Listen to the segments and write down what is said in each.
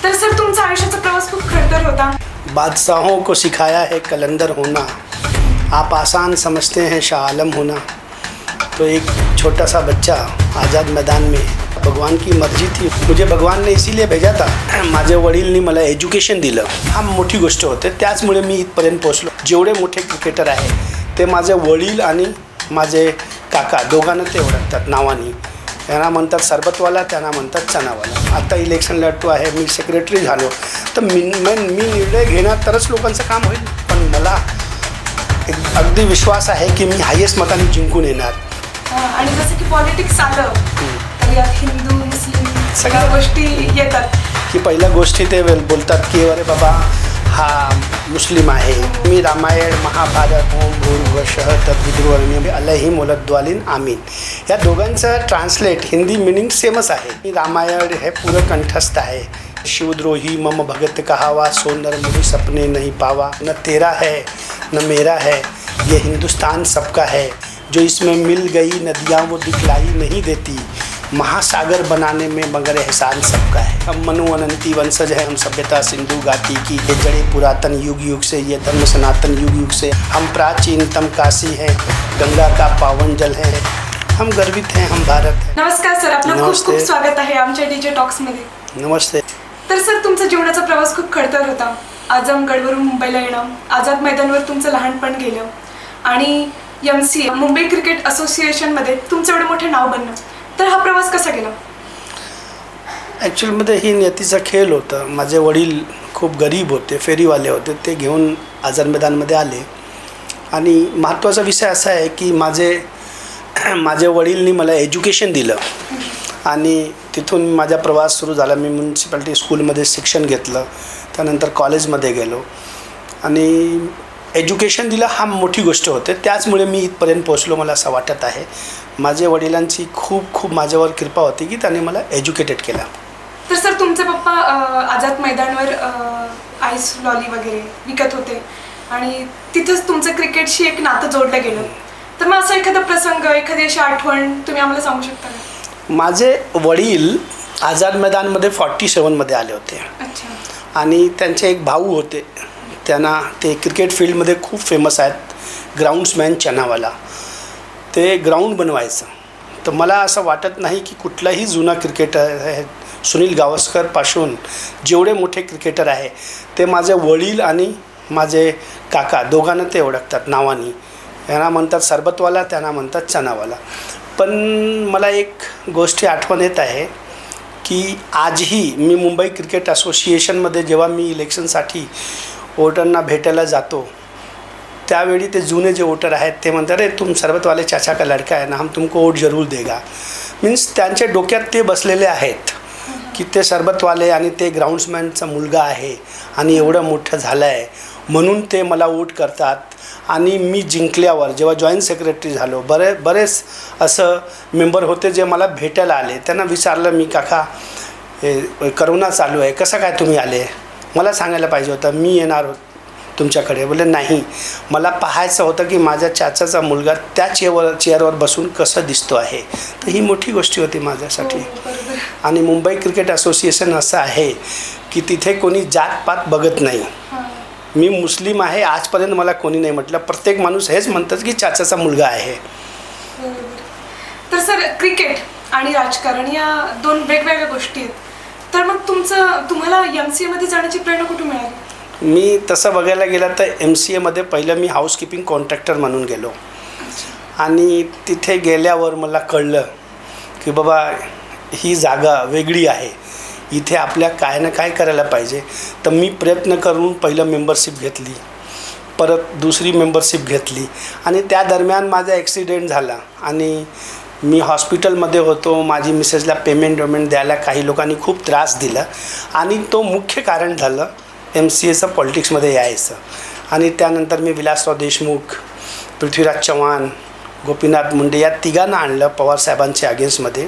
तर सर तुमचा आयुष्याचा प्रवास खूप खडतर होता। बादशाहों को सिखाया है कलंदर होना, आप आसान समझते हैं शाह आलम होना। तो एक छोटा सा बच्चा आज़ाद मैदान में, भगवान की मर्जी थी, मुझे भगवान ने इसीलिए भेजा था, माझे वडीलनी मला एज्युकेशन दिलं, हा मोठी गोष्ट होते। त्याचमुळे मी इथपर्यंत पोहोचलो। जेवढे मोठे क्रिकेटर आहे ते माझे वडील आणि माझे काका दोघांना ते ओळखतात नावानी। त्यांना म्हणतात सरबतवाला, त्यांना म्हणतात चनावाला। आता इलेक्शन लढतो आहे, मी सेक्रेटरी झालो, तर मी निर्णय घेणार तरच लोकांचं काम होईल। पण मला अगदी विश्वास आहे की मी हायेस्ट मताने जिंकून येणार। आणि जसं की पॉलिटिक्स आलं तर यात हिंदू मुस्लिम सगळ्या गोष्टी येतात की पहिल्या गोष्टी ते बोलतात की अरे बाबा हा मुस्लिम आहे, मी रामायण महाभारत ओम भूर्भुवः तद्वितुर्वरेण्यं अलैहिम वलद्दालिन आमीन या दोघांचं ट्रान्सलेट हिंदी मीनिंग सेमच आहे। मी रामायण हे पूरं कंठस्थ आहे। शिवद्रोही मम भगत कहावा, सोनर मुझे सपने नहीं पावा, न तेरा है न मेरा है ये हिंदुस्तान सबका है, जो इसमें मिल गई नदियाँ वो दिखलाई नहीं देती, महासागर बनाने में मगर एहसान सबका है। हम मनु अनंती वंशज है, हम सभ्यता सिंधु घाटी की, ये जड़े पुरातन युग युग से, ये धर्म सनातन युग युग से, हम प्राचीनतम काशी है, गंगा का पावन जल है, हम गर्वित हैं, हम भारत है। नमस्कार सर, आपलं खूप खूप स्वागत आहे आमच्या डीजे टॉक्स मध्ये। नमस्ते। तर सर तुमचा जीवनाचा प्रवास खूप खडतर होता। आजमगडवरून मुंबईला येणं, आझाद मैदानवर तुमचं लहानपण गेलं आणि MCA मुंबई क्रिकेट असोसिएशन मध्ये तुमचं एवढं मोठं नाव बनलं, तर हा प्रवास कसा गेला? ॲक्च्युअलमध्ये ही नियतीचा खेळ होता। माझे वडील खूप गरीब होते, फेरीवाले होते, ते घेऊन आझाद मैदानमध्ये आले। आणि महत्त्वाचा विषय असा आहे की माझे वडीलनी मला एज्युकेशन दिलं आणि तिथून माझा प्रवास सुरू झाला। मी म्युन्सिपालिटी स्कूलमध्ये शिक्षण घेतलं, त्यानंतर कॉलेजमध्ये गेलो आणि एज्युकेशन दिलं, हा मोठी गोष्ट होते। त्याचमुळे मी इथपर्यंत पोहोचलो मला असं वाटत आहे। माझ्या वडिलांची खूप माझ्यावर कृपा होती की त्यांनी मला एज्युकेटेड केलं। तर सर तुमचे पप्पा आझाद मैदानवर आईस लॉली वगैरे विकत होते आणि तिथंच तुमचं क्रिकेटशी एक नातं जोडलं गेलं, तर मग असा एखादा प्रसंग, एखादी अशी आठवण तुम्ही आम्हाला सांगू शकता का? माझे वडील आझाद मैदानमध्ये 47 मध्ये आले होते। अच्छा। आणि त्यांचे एक भाऊ होते, त्यांना ते क्रिकेट फील्डमध्ये खूप फेमस आहेत, ग्राउंड्समॅन चनावाला, ते ग्राउंड बनवायचं। तर मला असं वाटत नाही की कुठलाही जुना क्रिकेटर आहे, सुनील गावस्करपासून जेवढे मोठे क्रिकेटर आहे ते माझे वडील आणि माझे काका दोघांना ते ओळखतात नावानी। यांना म्हणतात सरबतवाला, त्यांना म्हणतात चनावाला। पण मला एक गोष्टी आठवण येत आहे की आजही मी मुंबई क्रिकेट असोसिएशनमध्ये जेव्हा मी इलेक्शनसाठी वोटरना भेटायला जातो, त्यावेळी ते जुने जे वोटर आहेत ते म्हणतात अरे तुम सरबतवाले चाचा का लड़का है ना, हम तुमको वोट जरूर देगा। मीन्स त्यांच्या डोक्यात ते बसलेले आहेत की ते सरबतवाले आणि ते ग्राउंड्समॅनचा मुलगा आहे आणि एवढं मोठं झालं आहे म्हणून ते मला वोट करतात। आणि मी जिंकल्यावर जेव्हा जॉईंट सेक्रेटरी झालो, बरेच असं मेंबर होते जे मला भेटायला आले। त्यांना विचारलं मी, काका करोना चालू आहे, कसं काय तुम्ही आले? मला सांगायला पाहिजे होतं, मी येणार तुमच्याकडे। बोले नाही, मला पाहायचं होतं की माझ्या चाचाचा मुलगा त्या चेअरवर बसून कसं दिसतो आहे। तर ही मोठी गोष्ट होती माझ्यासाठी। आणि मुंबई क्रिकेट असोसिएशन असं आहे की तिथे कोणी जातपात बघत नाही। मी मुस्लिम आहे आजपर्यंत मला कोणी नाही म्हटलं, प्रत्येक माणूस हेच म्हणतात की चाचाचा मुलगा आहे। तर सर क्रिकेट आणि राजकारण या दोन वेगवेगळ्या गोष्टी आहेत, तर मग तुम्हाला MCA मध्ये जाण्याची प्रेरणा कुठून मिळाली? मी तसं बघायला गेलं तर MCA मध्ये पहिलं मी हाऊसकीपिंग कॉन्ट्रॅक्टर म्हणून गेलो आणि तिथे गेल्यावर मला कळलं की बाबा ही जागा वेगळी आहे, इथे आपल्या काय ना काय करायला पाहिजे। तर मी प्रयत्न करून पहिलं मेंबरशिप घेतली, परत दुसरी मेंबरशिप घेतली आणि त्या दरम्यान माझा ॲक्सिडेंट झाला आणि मी हॉस्पिटलमध्ये होतो। माझी मिसेसला पेमेंट द्यायला काही लोकांनी खूप त्रास दिला आणि तो मुख्य कारण झालं MCAचं पॉलिटिक्समध्ये यायचं। आणि त्यानंतर मी विलासराव देशमुख, पृथ्वीराज चव्हाण, गोपीनाथ मुंडे या तिघांना आणलं पवारसाहेबांच्या अगेन्स्टमध्ये।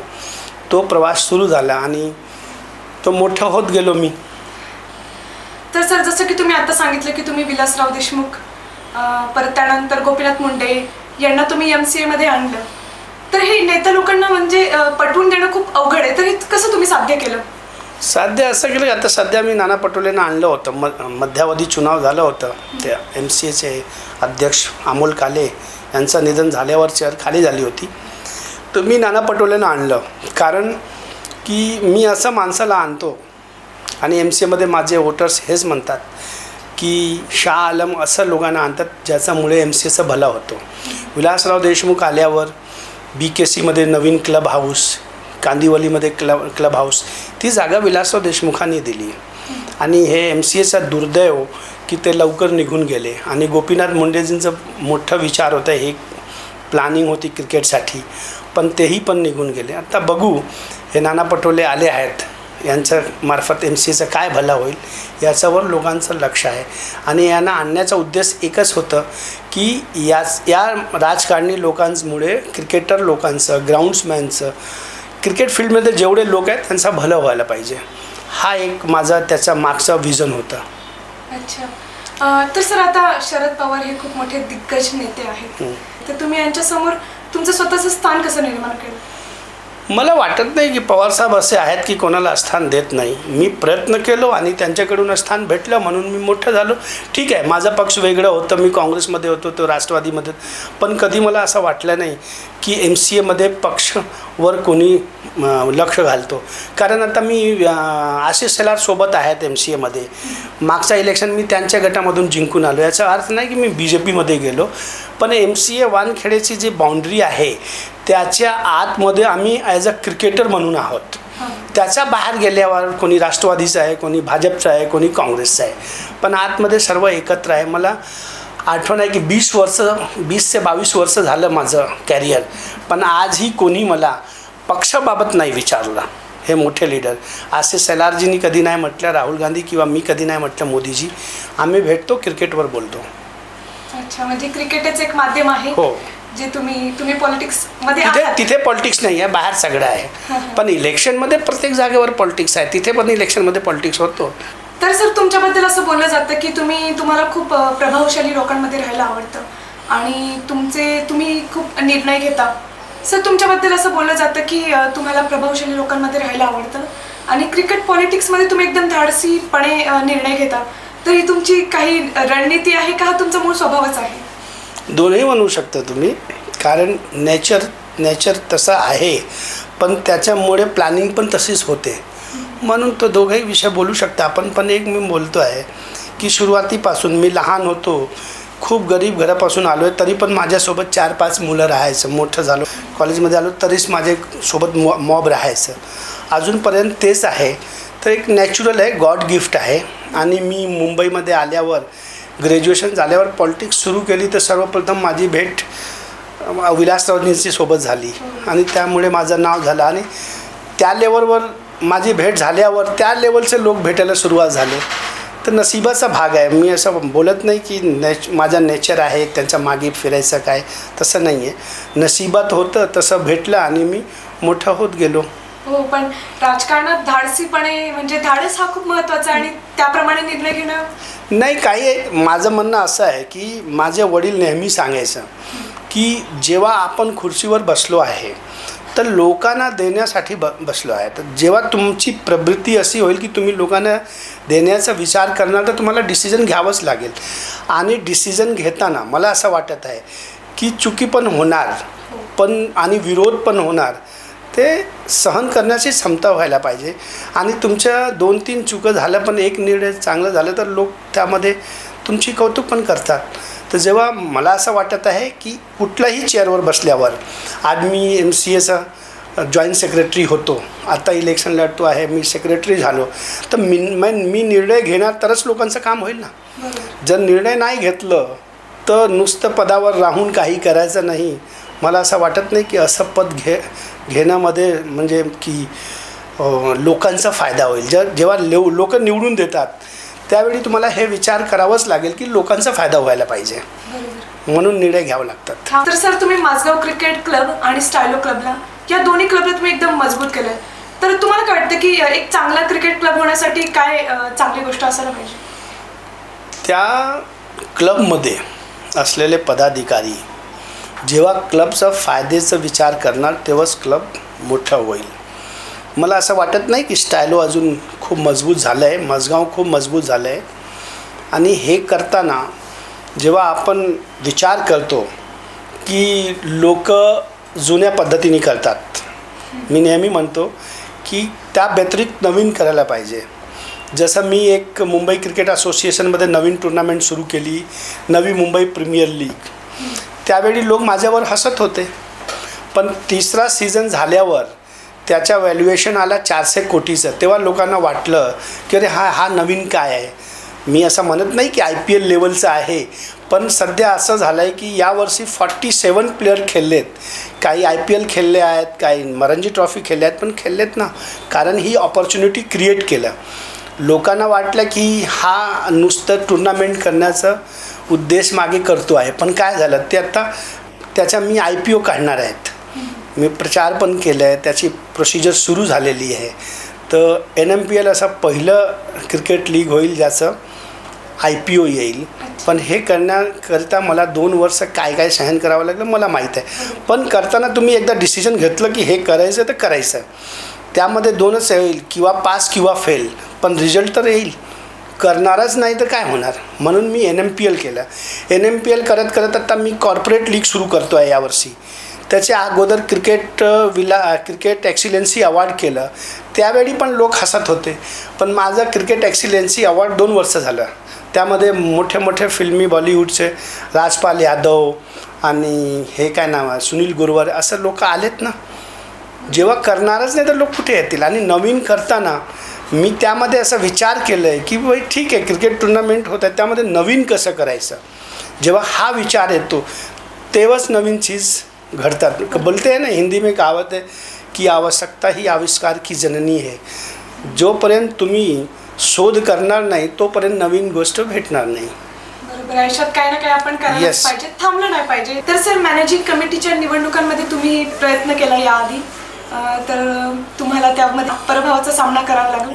तो प्रवास सुरू झाला आणि तो मोठं होत गेलो मी। तर सर जसं की तुम्ही आता सांगितलं की तुम्ही विलासराव देशमुख, परत त्यानंतर गोपीनाथ मुंडे यांना तुम्ही MCA मध्ये आणलं, तर हे नेता लोकांना म्हणजे पटवून देणं खूप अवघड आहे, तर हे कसं तुम्ही साध्य केलं? सध्या असं केलं की आता सध्या मी नाना पटोलेंना आणलं होतं. मध्यावधी चुनाव झालं होतं. त्या MCAचे अध्यक्ष अमोल काले यांचं निधन झाल्यावर चेअर खाली झाली होती. तर मी नाना पटोलेंना आणलं कारण की मी असं माणसाला आणतो आणि MCAमध्ये माझे वोटर्स हेच म्हणतात की शाह आलम असं लोकांना आणतात ज्याच्यामुळे MCAचं भला होतो. विलासराव देशमुख आल्यावर BKCमध्ये नवीन क्लब हाऊस, कांदिवलीमध्ये क्लब हाऊस, ती जागा विलासराव देशमुखांनी दिली आणि हे MCAचा दुर्दैव की ते लवकर निघून गेले. आणि गोपीनाथ मुंडेजींचं मोठं विचार होतं, हे प्लॅनिंग होती क्रिकेटसाठी, पण तेही पण निघून गेले. आता बघू, हे नाना पटोले आले आहेत, यांच्या मार्फत MCAचं काय भलं होईल याच्यावर लोकांचं लक्ष आहे. आणि यांना आणण्याचा उद्देश एकच होतं की या राजकारणी लोकांमुळे क्रिकेटर लोकांचं, ग्राउंड्समॅनचं, क्रिकेट फील्डमध्ये जेवढे लोक आहेत त्यांचं भलं व्हायला पाहिजे. हा एक माझा त्याचा मागचा विजन होता. अच्छा. तर सर, आता शरद पवार हे खूप मोठे दिग्गज नेते आहेत, तर तुम्ही यांच्यासमोर तुमचं स्वतःचं स्थान कसं निर्माण केलं? मला वाटत नाही की पवारसाहेब असे आहेत की कोणाला स्थान देत नाही. मी प्रयत्न केलो आणि त्यांच्याकडून स्थान भेटलं म्हणून मी मोठं झालो. ठीक आहे, माझा पक्ष वेगळं होतं, मी काँग्रेसमध्ये होतो, तो राष्ट्रवादीमध्ये, पण कधी मला असं वाटलं नाही की MCAमध्ये पक्षवर कोणी लक्ष घालतो. कारण आता मी आशिष शेलारसोबत आहेत MCAमध्ये. मागच्या इलेक्शन मी त्यांच्या गटामधून जिंकून आलो. याचा अर्थ नाही की मी BJPमध्ये गेलो, पण MCA वानखेडेची जी बाउंड्री आहे त्याच्या आतमध्ये आम्ही ॲज अ क्रिकेटर म्हणून आहोत. त्याच्या बाहेर गेल्यावर कोणी राष्ट्रवादीचं आहे, कोणी भाजपचं आहे, कोणी काँग्रेसचं आहे, पण आतमध्ये सर्व एकत्र आहे. मला आठवण आहे की 20 ते 22 वर्ष झालं माझं कॅरियर, पण आजही कोणी मला पक्षाबाबत नाही विचारलं. हे मोठे लीडर आशिष शेलारजींनी कधी नाही म्हटलं, राहुल गांधी किंवा मी कधी नाही म्हटलं मोदीजी. आम्ही भेटतो, क्रिकेटवर बोलतो. अच्छा, म्हणजे क्रिकेटच एक माध्यम आहे. हो, जे तुम्ही पॉलिटिक्समध्ये तिथे पॉलिटिक्स नाही आहे, बाहेर सगळं आहे. पण इलेक्शनमध्ये प्रत्येक जागेवर पॉलिटिक्स आहे, तिथे पण इलेक्शनमध्ये पॉलिटिक्स होतो. तर सर, तुमच्याबद्दल असं बोललं जातं की तुम्हाला खूप प्रभावशाली लोकांमध्ये राहायला आवडतं आणि तुम्ही खूप निर्णय घेता. सर, तुमच्याबद्दल असं बोललं जातं की तुम्हाला प्रभावशाली लोकांमध्ये राहायला आवडतं आणि क्रिकेट पॉलिटिक्समध्ये तुम्ही एकदम धाडसीपणे निर्णय घेता. तर ही तुमची काही रणनीती आहे का, हा तुमचा मूळ स्वभावच आहे? दोन्ही म्हणू शकता तुम्ही, कारण नेचर तसं आहे, पण त्याच्यामुळे प्लॅनिंग पण तशीच होते, म्हणून तो दोघंही विषय बोलू शकता आपण. पण एक मी बोलतो आहे की सुरुवातीपासून मी लहान होतो, खूप गरीब घरापासून आलो आहे, तरी पण माझ्यासोबत 4-5 मुलं राहायचं. मोठं झालो, कॉलेजमध्ये आलो तरीच माझ्यासोबत मॉब राहायचं. अजूनपर्यंत तेच आहे. तर एक नॅचरल आहे, गॉड गिफ्ट आहे. आणि मी मुंबईमध्ये आल्यावर, ग्रॅज्युएशन झाल्यावर पॉलिटिक्स सुरू केली, तर सर्वप्रथम माझी भेट विलासरावजींची सोबत झाली आणि त्यामुळे माझं नाव झालं. आणि त्या लेवलवर माझी भेट झाल्यावर त्या लेवलचे लोक भेटायला सुरुवात झाले. तर नशिबाचा भाग आहे. मी असं बोलत नाही की माझा नेचर आहे त्यांच्या मागे फिरायचं, काय तसं नाही आहे. नशिबात होतं तसं भेटलं आणि मी मोठा होत गेलो. हो, पण राजकारणात धाडसीपणे म्हणजे धाडस हा खूप महत्त्वाचा आणि त्याप्रमाणे निर्णय घेणं नाही. काही माझं म्हणणं असं आहे की माझे वडील नेहमी सांगायचं की जेव्हा आपण खुर्चीवर बसलो आहे तर लोकांना देण्यासाठी बसलो आहे. तर जेव्हा तुमची प्रवृत्ती अशी होईल की तुम्ही लोकांना देण्याचा विचार करणार, तर तुम्हाला डिसिजन घ्यावंच लागेल. आणि डिसिजन घेताना मला असं वाटत आहे की चुकी पण होणार, पण आणि विरोध पण होणार. ते सहन करण्याची क्षमता व्हायला पाहिजे. आणि तुमच्या 2-3 चुका झाल्या पण एक निर्णय चांगलं झालं तर लोक त्यामध्ये तुमची कौतुक पण करतात. तर जेव्हा मला असं वाटत आहे की कुठल्याही चेअरवर बसल्यावर, आज मी MCAचा जॉईंट सेक्रेटरी होतो, आता इलेक्शन लढतो आहे, मी सेक्रेटरी झालो, तर मी निर्णय घेणार तरच लोकांचं काम होईल ना. जर निर्णय नाही घेतलं तर नुसतं पदावर राहून काही करायचं नाही. मला असं वाटत नाही की असं पद घेण्यामध्ये म्हणजे की लोकांचा फायदा होईल. जेव्हा लोक निवडून देतात त्यावेळी तुम्हाला हे विचार करावाच लागेल की लोकांचा फायदा व्हायला पाहिजे, म्हणून निर्णय घ्यावे लागतात. तर सर, तुम्ही माझगाव क्रिकेट क्लब आणि स्टायलो क्लबला, या दोन्ही क्लबला तुम्ही एकदम मजबूत केलं. तर तुम्हाला काय वाटतं की एक चांगला क्रिकेट क्लब होण्यासाठी काय चांगली गोष्ट असायला पाहिजे? त्या क्लबमध्ये असलेले पदाधिकारी जेव्हा क्लबचा फायद्याचा विचार करणार तेव्हाच क्लब मोठा होईल. मला असं वाटत नाही की स्टायलो अजून खूप मजबूत झालं आहे, माझगाव खूप मजबूत झालं आहे. आणि हे करताना जेव्हा आपण विचार करतो की लोक जुन्या पद्धतीने करतात, मी नेहमी म्हणतो की त्या व्यतिरिक्त नवीन करायला पाहिजे. जसं मी एक मुंबई क्रिकेट असोसिएशनमध्ये नवीन टुर्नामेंट सुरू केली, नवी मुंबई प्रीमियर लीग. त्यावेळी लोक माझ्यावर हसत होते, पण तिसरा सीझन झाल्यावर त्याच्या व्हॅल्युएशन आला 400 कोटीचं. तेव्हा लोकांना वाटलं की अरे हा नवीन काय आहे. मी असं म्हणत नाही की IPL लेवलचं आहे, पण सध्या असं झालं आहे की यावर्षी 47 प्लेयर खेळलेत. काही IPL खेळले आहेत, काही रणजी ट्रॉफी खेळले आहेत, पण खेळलेत ना, कारण ही ऑपॉर्च्युनिटी क्रिएट केलं. लोकांना वाटलं की हा नुसतं टुर्नामेंट करण्याचा उद्देश मागे करतो आहे, पण काय झालं ते आता त्याचा मी IPO काढणार आहेत. मी प्रचार पण केलं आहे, त्याची प्रोसिजर सुरू झालेली आहे. तर NMPL असं पहिलं क्रिकेट लीग होईल ज्याचं IPO येईल. पण हे करण्याकरिता मला 2 वर्ष काय सहन करावं लागलं मला माहीत आहे. पण करताना तुम्ही एकदा डिसिजन घेतलं की हे करायचं तर करायचं. त्यामध्ये 2च येईल, किंवा पास किंवा फेल, पण रिझल्ट तर येईल. करणारच नाही तर काय होणार. म्हणून मी NMPL केलं. NMPL करत करत आता मी कॉर्पोरेट लीग सुरू करतो आहे यावर्षी. त्याच्या अगोदर क्रिकेट ॲक्सिलन्सी अवॉर्ड केलं. त्यावेळी पण लोक हसत होते, पण माझं क्रिकेट ॲक्सिलन्सी अवॉर्ड 2 वर्ष झालं. त्यामध्ये मोठे मोठे फिल्मी बॉलिवूडचे राजपाल यादव आणि हे काय नाव आहे सुनील गुरवर असं लोक आलेत ना. जेव्हा करणारच नाही तर लोक कुठे येतील. आणि नवीन करताना मी त्यामध्ये असं विचार केलं आहे की बाई ठीक आहे क्रिकेट टुर्नामेंट होत आहे, त्यामध्ये नवीन कसं करायचं. जेव्हा हा विचार येतो तेव्हाच नवीन चीज घडतात. बोलते हैं ना, हिंदी में कहावत है की आवश्यकता ही आविष्कार की जननी है. जोपर्यंत तुम्ही शोध करणार नाही तोपर्यंत नवीन गोष्ट भेटणार नाही. बरोबर. आयुष्यात काही ना काही आपण करायलाच पाहिजे, थांबलं नाही पाहिजे. तर सर, मॅनेजिंग कमिटीच्या निवडणुकांमध्ये तुम्ही प्रयत्न केला याआधी, तर तुम्हाला त्यामध्ये पराभवाचा सामना करावा लागला.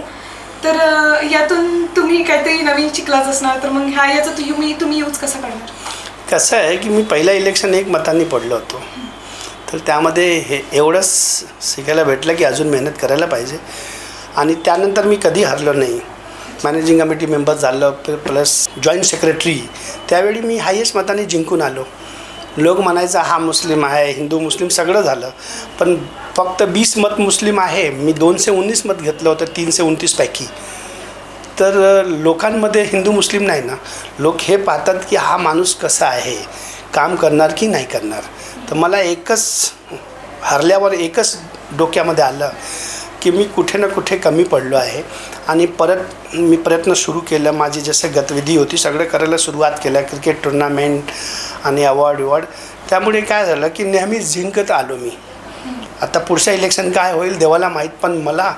तर यातून तुम्ही काहीतरी नवीन शिकलाच असणार, तर मग याचा तुम्ही यूज कसा करणार? कसं आहे की मी पहिलं इलेक्शन 1 मतांनी पडलो होतो. तर त्यामध्ये हे एवढंच शिकायला भेटलं की अजून मेहनत करायला पाहिजे. आणि त्यानंतर मी कधी हरलो नाही. मॅनेजिंग कमिटी मेंबर झालं, प्लस जॉईंट सेक्रेटरी. त्यावेळी मी हायेस्ट मताने जिंकून आलो. लोक म्हणायचं हा मुस्लिम आहे, हिंदू मुस्लिम सगळं झालं, पण फक्त 20 मत मुस्लिम आहे. मी 219 मत घेतलं होतं 329 पैकी. तर लोकांमध्ये हिंदू मुस्लिम नाही ना, लोक हे पाहतात की हा माणूस कसा आहे, काम करणार की नाही करणार. तर मला हरल्यावर एकच डोक्यामध्ये आलं की मी कुठे ना कुठे कमी पडलो आहे. आणि परत मी प्रयत्न सुरू केलं. माझी जसं गतिविधी होती सगळं करायला सुरुवात केलं, क्रिकेट टुर्नामेंट आणि अवॉर्ड. त्यामुळे काय झालं की नेहमी जिंकत आलो मी. आता पुढचं इलेक्शन काय होईल देवाला माहीत, पण मला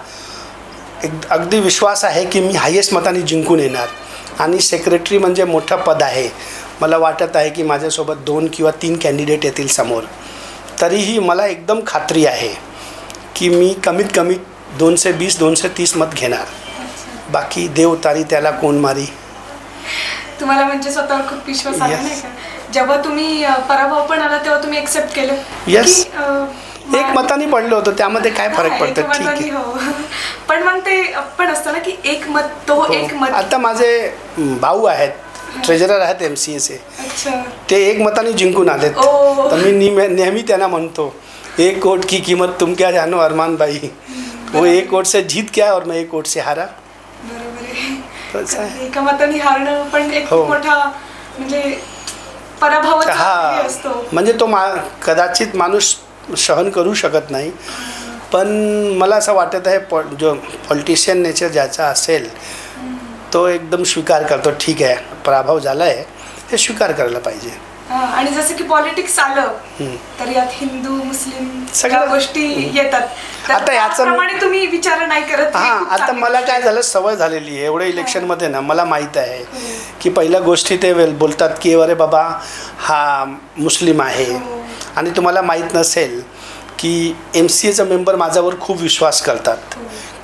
अगदी विश्वास आहे की मी हायेस्ट मताने जिंकून येणार. आणि सेक्रेटरी म्हणजे मोठं पद आहे. मला वाटत आहे की माझ्यासोबत 2 किंवा 3 कॅन्डिडेट येतील समोर. तरीही मला एकदम खात्री आहे की मी कमीत कमी 220-230 मत घेणार. बाकी देव तारी त्याला कोण मारी. तुम्हाला म्हणजे स्वतःवर खूप विश्वास आला नाही का? जेव्हा तुम्ही पराभव पण आला तेव्हा तुम्ही एक्सेप्ट केलं? येस. 1 मताने पडलं होतं, त्यामध्ये काय फरक पडतं. ठीक आहे. हो, पण मग ते पण असतं ना की 1 मत तो 1 मत. आता माझे भाऊ आहेत, ट्रेजरर आहेत MCAचे. ते 1 मताने जिंकून आलेत. तर मी नेहमी त्यांना म्हणतो 1 वोट की कीमत तुम क्या जानो अरमान भाई. वो 1 वोट से जीत क्या और मैं 1 वोट से हारा. बरोबर आहे. एका मताने हारणं पण एक मोठा म्हणजे पराभवाचा असतो. म्हणजे तो कदाचित माणूस सहन करू शकत नाही. पण मला असं वाटत आहे जो पॉलिटिशियन नेचर ज्याचा असेल तो एकदम स्वीकार करतो. ठीक आहे, पराभव झाला आहे, हे स्वीकार करायला पाहिजे. आणि जसं की पॉलिटिक्स आलं तर यात हिंदू मुस्लिम सगळ्या गोष्टी येतात. आता याप्रमाणे तुम्ही विचार नाही करत. आता मला काय झालं, सवय झालेली आहे. एवढ्या इलेक्शनमध्ये ना मला माहीत आहे की पहिल्या गोष्टी ते बोलतात की अरे बाबा हा मुस्लिम आहे. आणि तुम्हाला माहीत नसेल की MCAचा मेंबर माझ्यावर खूप विश्वास करतात,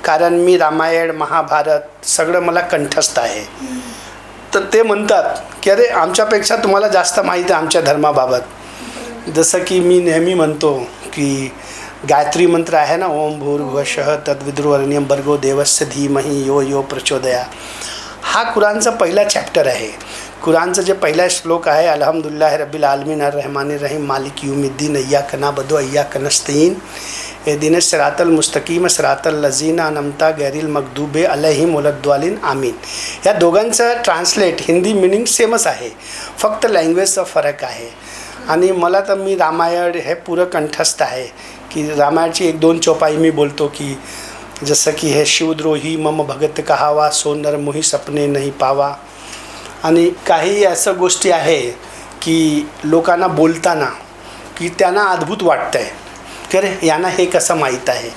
कारण मी रामायण महाभारत सगळं मला कंठस्थ आहे. तर ते म्हणतात की अरे आमच्यापेक्षा तुम्हाला जास्त माहीत आहे आमच्या धर्माबाबत. जसं की मी नेहमी म्हणतो की गायत्री मंत्र आहे ना, ओम भूर्भुवः तद्वितुर्वरेण्यं भर्गो देवस्य धीमहि यो यो प्रचोदयात्. हा कुराणचा पहिला चॅप्टर आहे. कुराणचं जे पहिला श्लोक आहे, अल्हम्दुलिल्लाहि रब्बिल आलमीन अर्रहमानिर रहीम मालिक यौमिद्दीन इय्याका नअबुदु व इय्याका नस्तईन इहदिनस सिरातल मुस्तकीम सिरातल लज़ीना अनअमता गैरिल मगदूबे अलैहिम वलद्दालिन आमीन. या दोघांचं ट्रान्सलेट हिंदी मिनिंग सेमच आहे, फक्त लँग्वेजचा फरक आहे. आणि मला तर मी रामायण हे पुरं कंठस्थ आहे की रामायणची 1-2 चौपाई मी बोलतो की जसं की हे शिवद्रोही मम भगत कहावा सो नर मोही सपने नाही पावा. आणि काही असं गोष्टी आहे की लोकांना बोलताना की त्यांना अद्भुत वाटतं आहे की अरे यांना हे कसं माहीत आहे.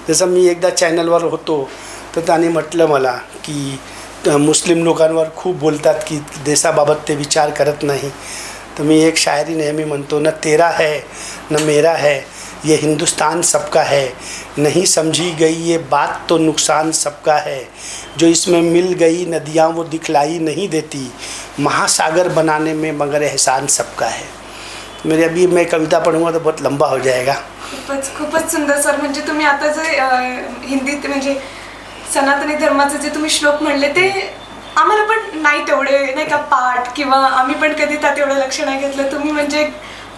जसं मी एकदा चॅनलवर होतो तर त्यांनी म्हटलं मला की मुस्लिम लोकांवर खूप बोलतात की देशाबाबत ते विचार करत नाही. तर मी एक शायरी नेहमी म्हणतो, न तेरा है न मेरा है ये हिंदुस्तान सबका है, नहीं समझी गई ये बात तो नुकसान सबका है, जो इसमें मिल गई नदियाँ वो दिखलाई नहीं देती, महासागर बनाने में मगर एहसान सबका है. मेरे अभी मैं कविता पढ़ूंगा तो बहुत लंबा हो जाएगा. खूपच सुंदर सर. म्हणजे तुम्ही आता जे हिंदीत म्हणजे सनातनी धर्माचे जे तुम्ही श्लोक म्हणले ते आम्हाला पण नाही तेवढे नाही का पाठ किंवा आम्ही पण कधी त्यात एवढं लक्ष नाही घेतलं. तुम्ही म्हणजे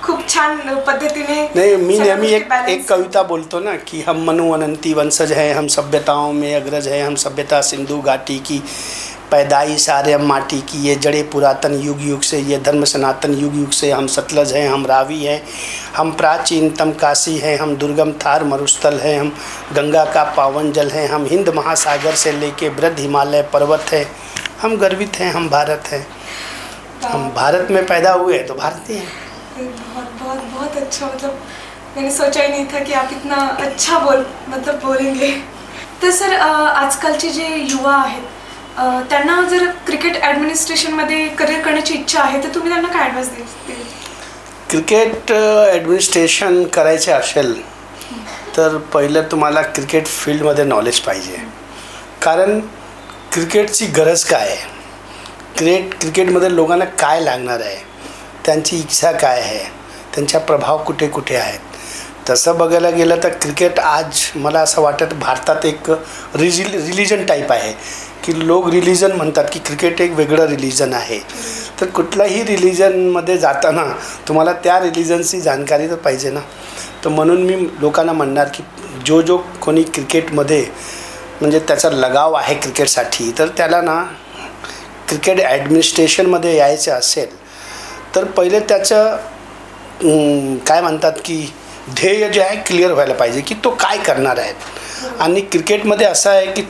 खूप छान पद्धतीने नहीं, मी नेहमी एक कविता बोलतो ना कि हम मनु अनंती वंशज हैं, हम सभ्यताओं में अग्रज हैं, हम सभ्यता सिंधु घाटी की पैदाइश आर्यम माटी की, ये जड़े पुरातन युग युग से, ये धर्म सनातन युग युग से, हम सतलज हैं, हम रावी हैं, हम प्राचीनतम काशी हैं, हम दुर्गम थार मरुस्थल हैं, हम गंगा का पावन जल हैं, हम हिंद महासागर से लेके वृद्ध हिमालय पर्वत हैं, हम गर्वित हैं, हम भारत हैं, हम भारत में पैदा हुए तो भारतीय हैं. बहुत बहुत बहुत अच्छा. मतलब मैंने सोचा ही नहीं था कि आप इतना अच्छा बोलेंगे. तर सर आजकालचे जे युवा आहेत त्यांना जर क्रिकेट ॲडमिनिस्ट्रेशनमध्ये करिअर करण्याची इच्छा आहे तर तुम्ही त्यांना काय ॲडवाइस देईल? क्रिकेट ॲडमिनिस्ट्रेशन करायचे असेल तर पहिलं तुम्हाला क्रिकेट फील्डमध्ये नॉलेज पाहिजे. कारण क्रिकेटची गरज काय आहे, क्रिकेटमध्ये लोकांना काय लागणार आहे, त्यांची इच्छा काय आहे, त्यांचा प्रभाव कुठे कुठे आहेत. तसं बघायला गेलं तर क्रिकेट आज मला असं वाटतं भारतात एक रिलिजन टाईप आहे की लोक रिलिजन म्हणतात की क्रिकेट एक वेगळं रिलिजन आहे. तर कुठल्याही रिलिजनमध्ये जाताना तुम्हाला त्या रिलिजनची जाणकारी तर पाहिजे ना. तर म्हणून मी लोकांना म्हणणार की जो कोणी क्रिकेटमध्ये म्हणजे त्याचा लगाव आहे क्रिकेटसाठी तर त्याला ना क्रिकेट ॲडमिनिस्ट्रेशनमध्ये यायचं असेल तर पहिले त्याचं काय म्हणतात की ध्येय जे आहे क्लिअर व्हायला पाहिजे की तो काय करणार आहे. आणि क्रिकेटमध्ये असं आहे की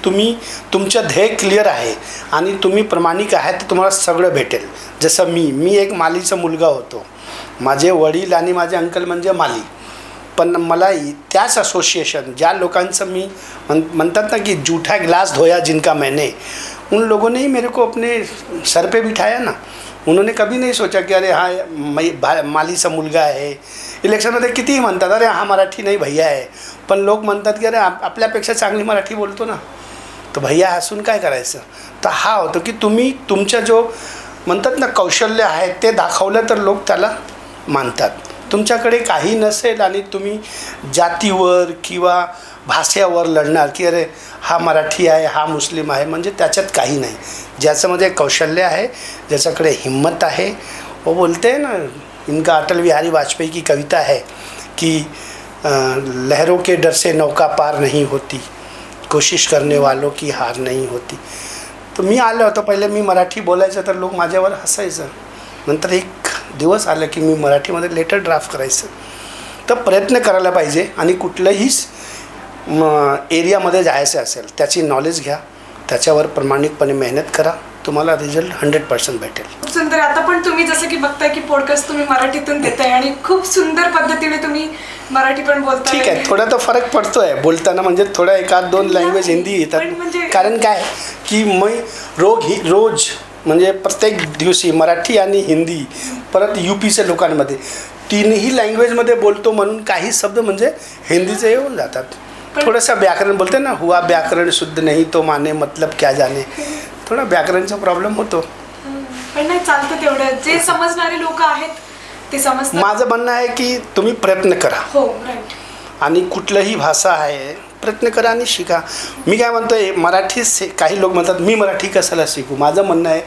तुमचं ध्येय क्लिअर आहे आणि तुम्ही प्रामाणिक आहे तर तुम्हाला सगळं भेटेल. जसं मी एक मालीचा मुलगा होतो, माझे वडील आणि माझे अंकल म्हणजे माली, पण मला त्याच असोसिएशन ज्या लोकांचं मी म्हणतात ना की जूठा गिलास धोया जिनका मैंने, उन लोगों ने ही मेरे को अपने सर पे बिठाया ना. उन्होंने कभी नहीं सोचा कि अरे हाँ मालीचा मुलगा आहे. इलेक्शनमध्ये कितीही म्हणतात अरे हा मराठी नाही भैया आहे, पण लोक म्हणतात की अरे आपल्यापेक्षा चांगली मराठी बोलतो ना, तर भैया हसून काय करायचं. तर हा होतो की तुम्ही तुमच्या जो म्हणतात ना कौशल्य आहे ते दाखवलं तर लोक त्याला मानतात. तुमच्याकडे काही नसेल आणि तुम्ही जातीवर किंवा भाषेवर लढणार की अरे हा मराठी आहे हा मुस्लिम आहे, म्हणजे त्याच्यात काही नाही. ज्याच्यामध्ये कौशल्य आहे, ज्याच्याकडे हिम्मत आहे, वो बोलते हैं ना, इनका अटल बिहारी वाजपेयी की कविता है कि लहरों के डर से नौका पार नहीं होती, कोशिश करने वालों की हार नहीं होती. तर मी आलो होतो पहिले मी मराठी बोलायचं तर लोक माझ्यावर हसायचं. नंतर एक दिवस आलं की मी मराठीमध्ये लेटर ड्राफ्ट करायचं. तर प्रयत्न करायला पाहिजे आणि कुठल्याही एरियामध्ये जायचं असेल त्याची नॉलेज घ्या, त्याच्यावर प्रामाणिकपणे मेहनत करा, तुम्हाला रिझल्ट 100% भेटेल. खूप सुंदर. आता पण तुम्ही जसं की बघताय की पॉडकास्ट तुम्ही मराठीतून देताय आणि खूप सुंदर पद्धतीने तुम्ही मराठी पण बोलताय. ठीक आहे, थोडा तर फरक पडतोय बोलताना, म्हणजे थोडा 1-2 लँग्वेज हिंदी येतात. कारण काय की मी रोज म्हणजे प्रत्येक दिवशी मराठी आणि हिंदी परत UPच्या लोकांमध्ये तीनही लँग्वेजमध्ये बोलतो म्हणून काही शब्द म्हणजे हिंदीचे येऊन जातात. थोडंसं व्याकरण बोलते ना, हुआ व्याकरण शुद्ध नहीं तो माने मतलब क्या जाने, थोडा व्याकरणचा प्रॉब्लेम होतो. पण नाही चालतं तेवढं, जे समजणारे लोक आहेत ते समजतात. माझं म्हणणं आहे की तुम्ही प्रयत्न करा. हो राईट. आणि कुठलंही भाषा आहे प्रयत्न करा आणि शिका. मी काय म्हणतो आहे, मराठी काही लोक म्हणतात मी मराठी कशाला शिकू. माझं म्हणणं आहे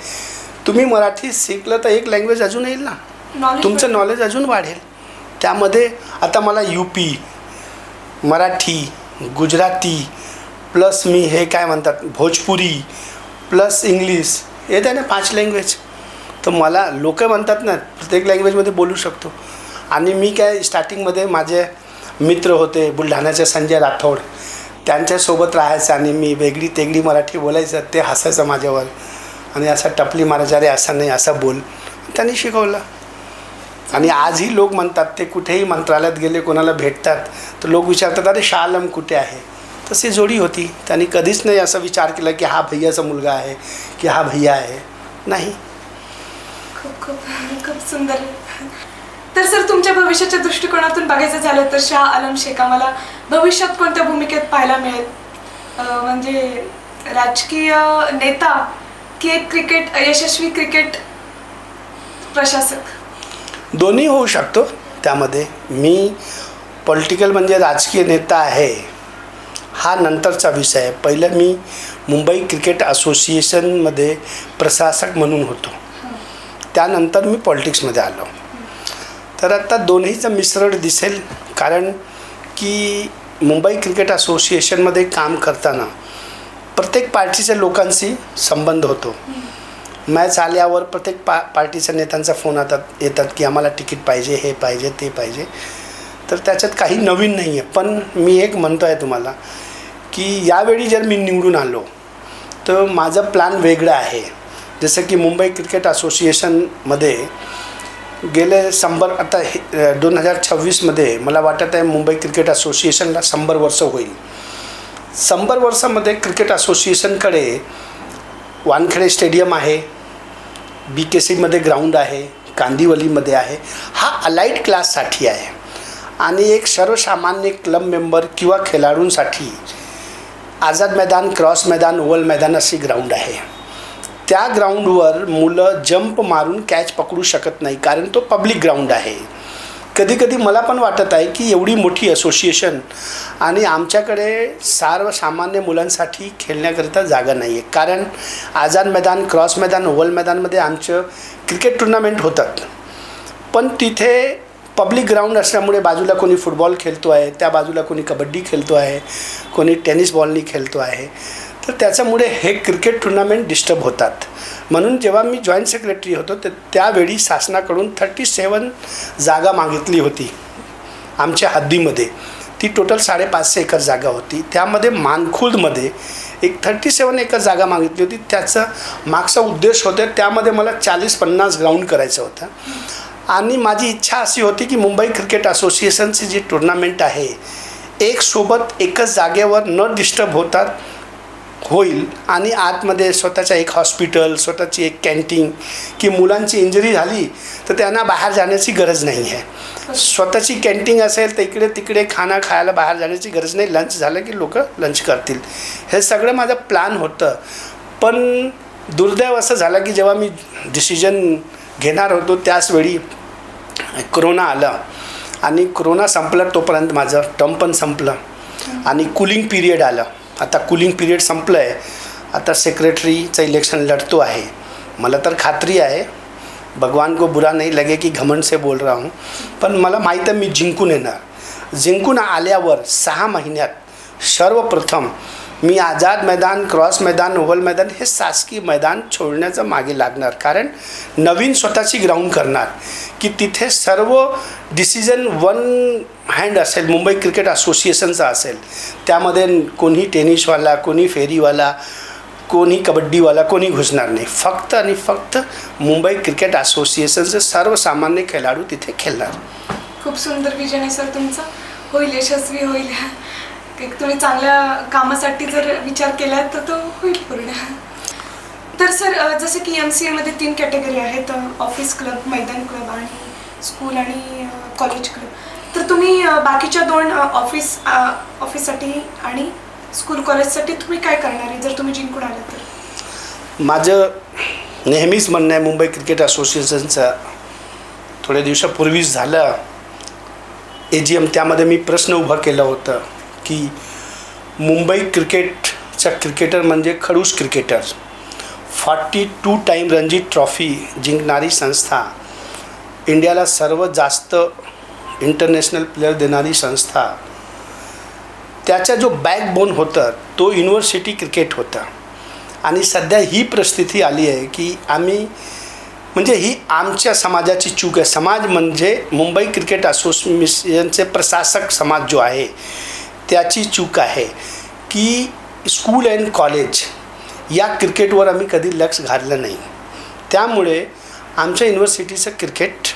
तुम्ही मराठी शिकलं तर एक लँग्वेज अजून येईल ना, तुमचं नॉलेज अजून वाढेल. त्यामध्ये आता मला UP मराठी गुजराती प्लस मी हे काय म्हणतात भोजपुरी प्लस इंग्लिश येते ना 5 लँग्वेज. तर मला लोक म्हणतात ना प्रत्येक लँग्वेजमध्ये बोलू शकतो. आणि मी काय स्टार्टिंगमध्ये माझे मित्र होते बुलढाण्याचे संजय राठोड, त्यांच्यासोबत राहायचं आणि मी वेगळी तेगळी मराठी बोलायचं. ते हसायचं माझ्यावर आणि असा टपली मारायचं, अरे असं नाही असं बोल. त्यांनी शिकवलं. आणि आजही लोक म्हणतात, ते कुठेही मंत्रालयात गेले कोणाला भेटतात तर लोक विचारतात अरे शाह आलम कुठे आहे. तशी जोडी होती. त्यांनी कधीच नाही असा विचार केला की हा भैयाचा मुलगा आहे की हा भैया आहे. नाही. खूप खूप खूप सुंदर. तर सर तुमच्या भविष्याच्या दृष्टिकोनातून बघायचं झालं तर शाह आलम शेख आम्हाला भविष्यात कोणत्या भूमिकेत पाहायला मिळेल? म्हणजे राजकीय नेता की एक यशस्वी क्रिकेट प्रशासक? दोन्ही होऊ शकतो. त्यामध्ये मी पॉलिटिकल म्हणजे राजकीय नेता आहे हा नंतरचा विषय आहे. पहिलं मी मुंबई क्रिकेट असोसिएशनमध्ये प्रशासक म्हणून होतो, त्यानंतर मी पॉलिटिक्समध्ये आलो. तर आता दोन्हीचं मिश्रण दिसेल. कारण की मुंबई क्रिकेट असोसिएशनमध्ये काम करताना प्रत्येक पार्टीच्या लोकांशी संबंध होतो. मॅच आल्यावर प्रत्येक पार्टीच्या नेत्यांचा फोन येतात की आम्हाला तिकीट पाहिजे, हे पाहिजे, ते पाहिजे. तर त्याच्यात काही नवीन नाही आहे. पण मी एक म्हणतो आहे तुम्हाला की यावेळी जर मी निवडून आलो तर माझं प्लॅन वेगळं आहे. जसं की मुंबई क्रिकेट असोसिएशनमध्ये गेले 100 आता 2026मध्ये मला वाटत आहे मुंबई क्रिकेट असोसिएशनला 100 वर्ष होईल. 100 वर्षामध्ये क्रिकेट असोसिएशनकडे वानखेडे स्टेडियम आहे, BKCमध्ये ग्राउंड आहे, कांदिवलीमध्ये आहे. हा अलाइड क्लाससाठी आहे. आणि एक सर्वसामान्य क्लब मेंबर किंवा खेळाडूंसाठी आझाद मैदान, क्रॉस मैदान, ओव्हल मैदान अशी ग्राउंड आहे. त्या ग्राउंडवर मुलं जंप मारून कॅच पकडू शकत नाही कारण तो पब्लिक ग्राउंड आहे. कधी कधी मला पण वाटत आहे की एवढी मोठी असोसिएशन आणि आमच्याकडे सर्वसामान्य मुलांसाठी खेळण्याकरिता जागा नाही आहे. कारण आझाद मैदान, क्रॉस मैदान, ओव्हल मैदानमध्ये आमचं क्रिकेट टुर्नामेंट होतात. पण तिथे पब्लिक ग्राउंड असल्यामुळे बाजूला कोणी फुटबॉल खेळतो आहे, त्या बाजूला कोणी कबड्डी खेळतो आहे, कोणी टेनिस बॉलनी खेळतो आहे. तर त्याच्यामुळे हे क्रिकेट टुर्नामेंट डिस्टर्ब होतात. म्हणून जेव्हा मी जॉईंट सेक्रेटरी होतो तर त्यावेळी शासनाकडून 37 जागा मागितली होती आमच्या हद्दीमध्ये. ती टोटल 550 एकर जागा होती. त्यामध्ये मानखुर्दमध्ये एक 37 एकर जागा मागितली होती. त्याचा मागचा उद्देश होता त्यामध्ये मला 40-50 ग्राउंड करायचं होतं. आणि माझी इच्छा अशी होती की मुंबई क्रिकेट असोसिएशनची जी टुर्नामेंट आहे एक सोबत एकच जागेवर न डिस्टर्ब होतात होईल. आणि आतमध्ये स्वतःचं एक हॉस्पिटल, स्वतःची एक कॅन्टीन की मुलांची इंजरी झाली तर त्यांना बाहेर जाण्याची गरज नाही आहे. स्वतःची कॅन्टीन असेल तर इकडे तिकडे खाना खायला बाहेर जाण्याची गरज नाही. लंच झालं की लोक लंच करतील. हे सगळं माझं प्लॅन होतं. पण दुर्दैव असं झालं की जेव्हा मी डिसिजन घेणार होतो त्याचवेळी कोरोना आला आणि कोरोना संपला तोपर्यंत माझं टर्म पण संपलं आणि कूलिंग पिरियड आलं. आता कूलिंग पिरियड संपलं आहे. आता सेक्रेटरीचं इलेक्शन लढतो आहे. मला तर खात्री आहे, भगवान को बुरा नहीं लगे की घमंड से बोल रहा हूँ, पण मला माहीत आहे मी जिंकून येणार. जिंकून आल्यावर 6 महिन्यात सर्वप्रथम मी आझाद मैदान, क्रॉस मैदान, ओव्हल मैदान हे शासकीय मैदान सोडण्याचं मागे लागणार. कारण नवीन स्वतःची ग्राउंड करणार की तिथे सर्व डिसिजन वन हँड असेल, मुंबई क्रिकेट असोसिएशनचा असेल. त्यामध्ये कोणी टेनिसवाला, कोणी फेरीवाला, कोणी कबड्डीवाला कोणी घुसणार नाही. फक्त आणि फक्त मुंबई क्रिकेट असोसिएशनचे सर्वसामान्य खेळाडू तिथे खेळणार. खूप सुंदर विजन आहे सर तुमचा. होईल, यशस्वी होईल. तुम्ही चांगल्या कामासाठी जर विचार केला तर तो होईल पूर्ण. तर सर जसं की MCAमध्ये 3 कॅटेगरी आहेत, ऑफिस क्लब, मैदान क्लब आणि स्कूल आणि कॉलेज क्लब. तर तुम्ही बाकीच्या 2 ऑफिससाठी आणि स्कूल कॉलेजसाठी तुम्ही काय करणार आहे जर तुम्ही जिंकून आला तर? माझं नेहमीच म्हणणं आहे मुंबई क्रिकेट असोसिएशनचं थोड्या दिवसापूर्वीच झालं AGM त्यामध्ये मी प्रश्न उभा केला होता की मुंबई क्रिकेटचा क्रिकेटर म्हणजे खडूस क्रिकेटर, 42 टाईम रणजी ट्रॉफी जिंकणारी संस्था, इंडियाला सर्वात जास्त इंटरनॅशनल प्लेयर देणारी संस्था, त्याचा जो बॅकबोन होता तो युनिव्हर्सिटी क्रिकेट होता. आणि सध्या ही परिस्थिती आली आहे की आम्ही म्हणजे ही आमच्या समाजाची चूक आहे. समाज म्हणजे मुंबई क्रिकेट असोसिएशनचे प्रशासक समाज जो आहे त्याची चूक आहे की स्कूल अँड कॉलेज या क्रिकेटवर आम्ही कधी लक्ष घातलं नाही. त्यामुळे आमच्या युनिव्हर्सिटीचं क्रिकेट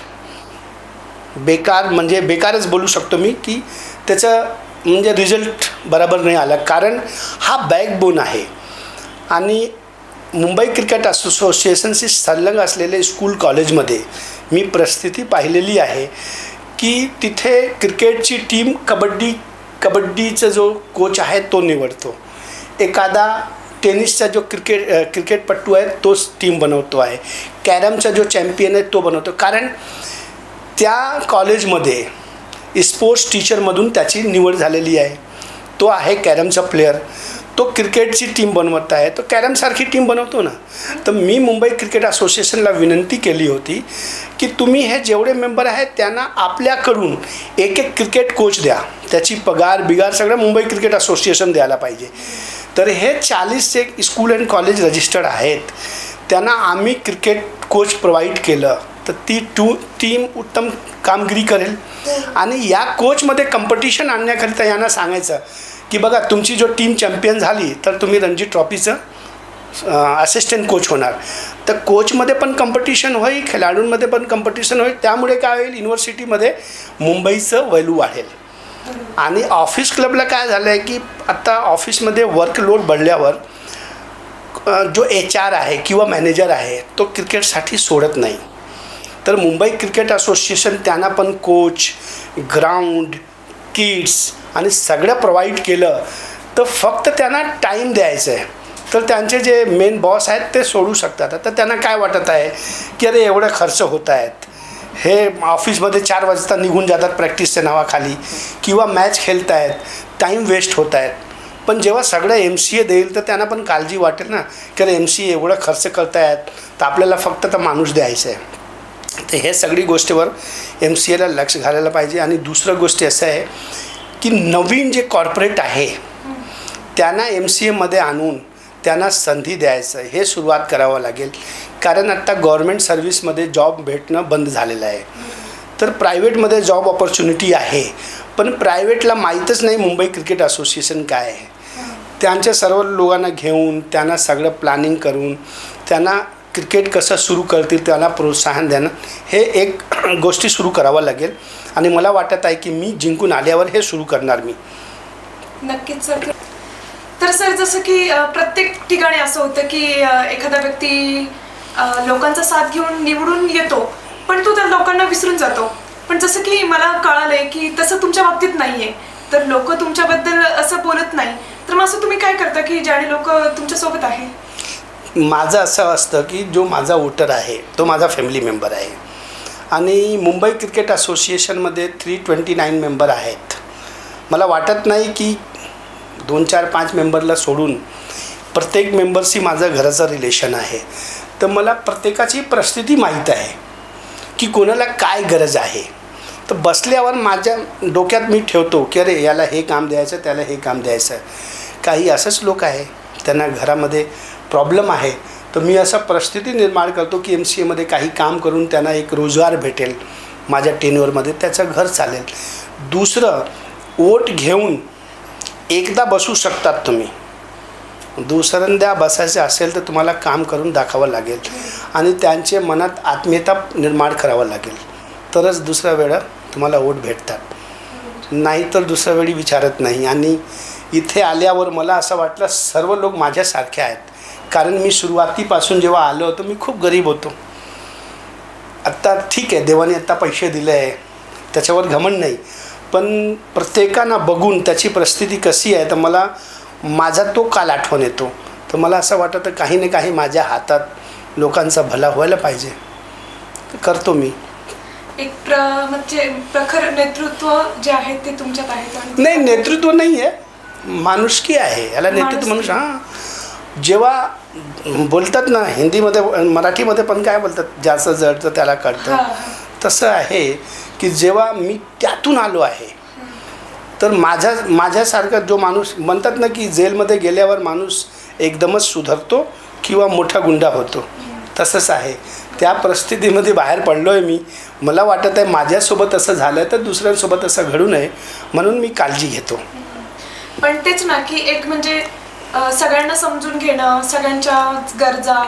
बेकार म्हणजे बेकारच बोलू शकतो मी की त्याचं म्हणजे रिझल्ट बरोबर नाही आला. कारण हा बॅकबोन आहे. आणि मुंबई क्रिकेट असोसिएशनशी संलग्न असलेले स्कूल कॉलेजमध्ये मी परिस्थिती पाहिलेली आहे की तिथे क्रिकेटची टीम कबड्डीचा जो कोच आहे तो निवडतो, एखादा टेनिसचा जो क्रिकेटपटू आहे तोच टीम बनवतो आहे, कॅरमचा जो चॅम्पियन आहे तो बनवतो. कारण त्या कॉलेजमध्ये स्पोर्ट्स टीचरमधून त्याची निवड झालेली आहे. तो आहे कॅरमचा प्लेयर, तो क्रिकेटची टीम बनवत आहे, तो कॅरमसारखी टीम बनवतो ना. तर मी मुंबई क्रिकेट असोसिएशनला विनंती केली होती की तुम्ही हे जेवढे मेंबर आहेत त्यांना आपल्याकडून एक क्रिकेट कोच द्या, त्याची पगार बिगार सगळं मुंबई क्रिकेट असोसिएशन द्यायला पाहिजे. तर हे 40 स्कूल अँड कॉलेज रजिस्टर्ड आहेत, त्यांना आम्ही क्रिकेट कोच प्रोव्हाइड केलं तर ती टीम उत्तम कामगिरी करेल. आणि या कोचमध्ये कॉम्पिटिशन आणण्याकरिता यांना सांगायचं की बघा तुमची जो टीम चॅम्पियन झाली तर तुम्ही रणजी ट्रॉफीचं असिस्टंट कोच होणार. तर कोचमध्ये पण कॉम्पिटिशन होईल, खेळाडूंमध्ये पण कॉम्पिटिशन होईल. त्यामुळे काय होईल, युनिव्हर्सिटीमध्ये मुंबईचं व्हॅल्यू वाढेल. आणि ऑफिस क्लबला काय झालं आहे की आत्ता ऑफिसमध्ये वर्कलोड वाढल्यावर जो HR आहे किंवा मॅनेजर आहे तो क्रिकेटसाठी सोडत नाही. तर मुंबई क्रिकेट असोसिएशन त्यांना पण कोच, ग्राउंड, किट्स आणि सगळं प्रोव्हाइड केलं तर फक्त त्यांना टाईम द्यायचं आहे. तर त्यांचे जे मेन बॉस आहेत ते सोडू शकतात. तर त्यांना काय वाटत आहे की अरे एवढे खर्च होत आहेत, हे ऑफिसमध्ये 4 वाजता निघून जातात प्रॅक्टिसच्या नावाखाली किंवा मॅच खेळत आहेत, टाईम वेस्ट होत आहेत. पण जेव्हा सगळं MCA देईल तर त्यांना पण काळजी वाटेल ना की अरे MCA एवढं खर्च करत आहेत तर आपल्याला फक्त तर माणूस द्यायचं आहे. तर हे सगळी गोष्टीवर MCAला लक्ष घालायला पाहिजे. आणि दुसरं गोष्ट असं आहे की नवीन जे कॉर्पोरेट आहे त्यांना MCAमध्ये आणून त्यांना संधी द्यायचं हे सुरुवात करावं लागेल. कारण आत्ता गव्हर्मेंट सर्व्हिसमध्ये जॉब भेटणं बंद झालेलं आहे. तर प्रायव्हेटमध्ये जॉब ऑपॉर्च्युनिटी आहे, पण प्रायव्हेटला माहीतच नाही मुंबई क्रिकेट असोसिएशन काय आहे. त्यांच्या सर्व लोकांना घेऊन त्यांना सगळं प्लॅनिंग करून त्यांना क्रिकेट कसं सुरू करतील त्याला प्रोत्साहन देणं हे एक गोष्टी सुरू करावं लागेल. आणि मला वाटत आहे की मी जिंकून आल्यावर हे सुरू करणार मी. नक्कीच सर. तर सर जसं की प्रत्येक ठिकाणी असं होतं की एखादा व्यक्ती लोकांचा साथ घेऊन निवडून येतो पण तो त्या लोकांना विसरून जातो. पण जसं की मला कळालंय की तसं तुमच्या बाबतीत नाही आहे. तर लोक तुमच्याबद्दल असं बोलत नाही, तर मग असं तुम्ही काय करता की ज्याने लोक तुमच्यासोबत आहे? माझं असं असतं की जो माझा वोटर आहे तो माझा फॅमिली मेंबर आहे. आणि मुंबई क्रिकेट असोसिएशनमध्ये 329 मेंबर आहेत. मला वाटत नाही की 2, 4, 5 मेंबरला सोडून प्रत्येक मेंबरशी माझं घराचं रिलेशन आहे. तर मला प्रत्येकाची परिस्थिती माहीत आहे की कोणाला काय गरज आहे. तर बसल्यावर माझ्या डोक्यात मी ठेवतो की अरे याला हे काम द्यायचं, त्याला हे काम द्यायचं. काही असंच लोक आहे त्यांना घरामध्ये प्रॉब्लेम आहे, तर मी असा परिस्थिती निर्माण करतो की MCAमध्ये काही काम करून त्यांना एक रोजगार भेटेल माझ्या टेन्युअरमध्ये, त्याचं घर चालेल. दुसरं, वोट घेऊन एकदा बसू शकतात तुम्ही, दुसऱ्यांदा बसायचं असेल तर तुम्हाला काम करून दाखवावं लागेल आणि त्यांचे मनात आत्मीयता निर्माण करावं लागेल, तरच दुसऱ्या वेळा तुम्हाला वोट भेटतात. नाहीतर दुसऱ्या वेळी विचारत नाही. आणि इथे आल्यावर मला असं वाटलं सर्व लोक माझ्यासारखे आहेत. कारण मी सुरुवातीपासून जेव्हा आलो होतो मी खूप गरीब होतो. आत्ता ठीक आहे, देवाने आत्ता पैसे दिले आहे त्याच्यावर घमंड नाही, पण प्रत्येकांना बघून त्याची परिस्थिती कशी आहे तर मला माझा तो काल आठवण येतो. तर मला असं वाटतं काही ना काही माझ्या हातात लोकांचा भला व्हायला पाहिजे, करतो मी. म्हणजे प्रखर नेतृत्व जे आहे ते तुमच्यात आहे? नाही, नेतृत्व नाही आहे, माणुसकी आहे याला नेतृत्व. मनुष्य हां, जेव्हा बोलतात ना हिंदीमध्ये, मराठीमध्ये पण काय बोलतात, ज्याचं जडतं त्याला कळतं. तसं आहे की जेव्हा मी त्यातून आलो आहे तर माझ्यासारखा जो माणूस, म्हणतात ना की जेलमध्ये गेल्यावर माणूस एकदमच सुधारतो किंवा मोठा गुंडा होतो, तसंच आहे. त्या परिस्थितीमध्ये बाहेर पडलो आहे मी. मला वाटत आहे माझ्यासोबत असं झालं तर दुसऱ्यांसोबत असं घडू नये, म्हणून मी काळजी घेतो. पण तेच ना की एक म्हणजे सगळ्यांना समजून घेणं, सगळ्यांच्या गरजा,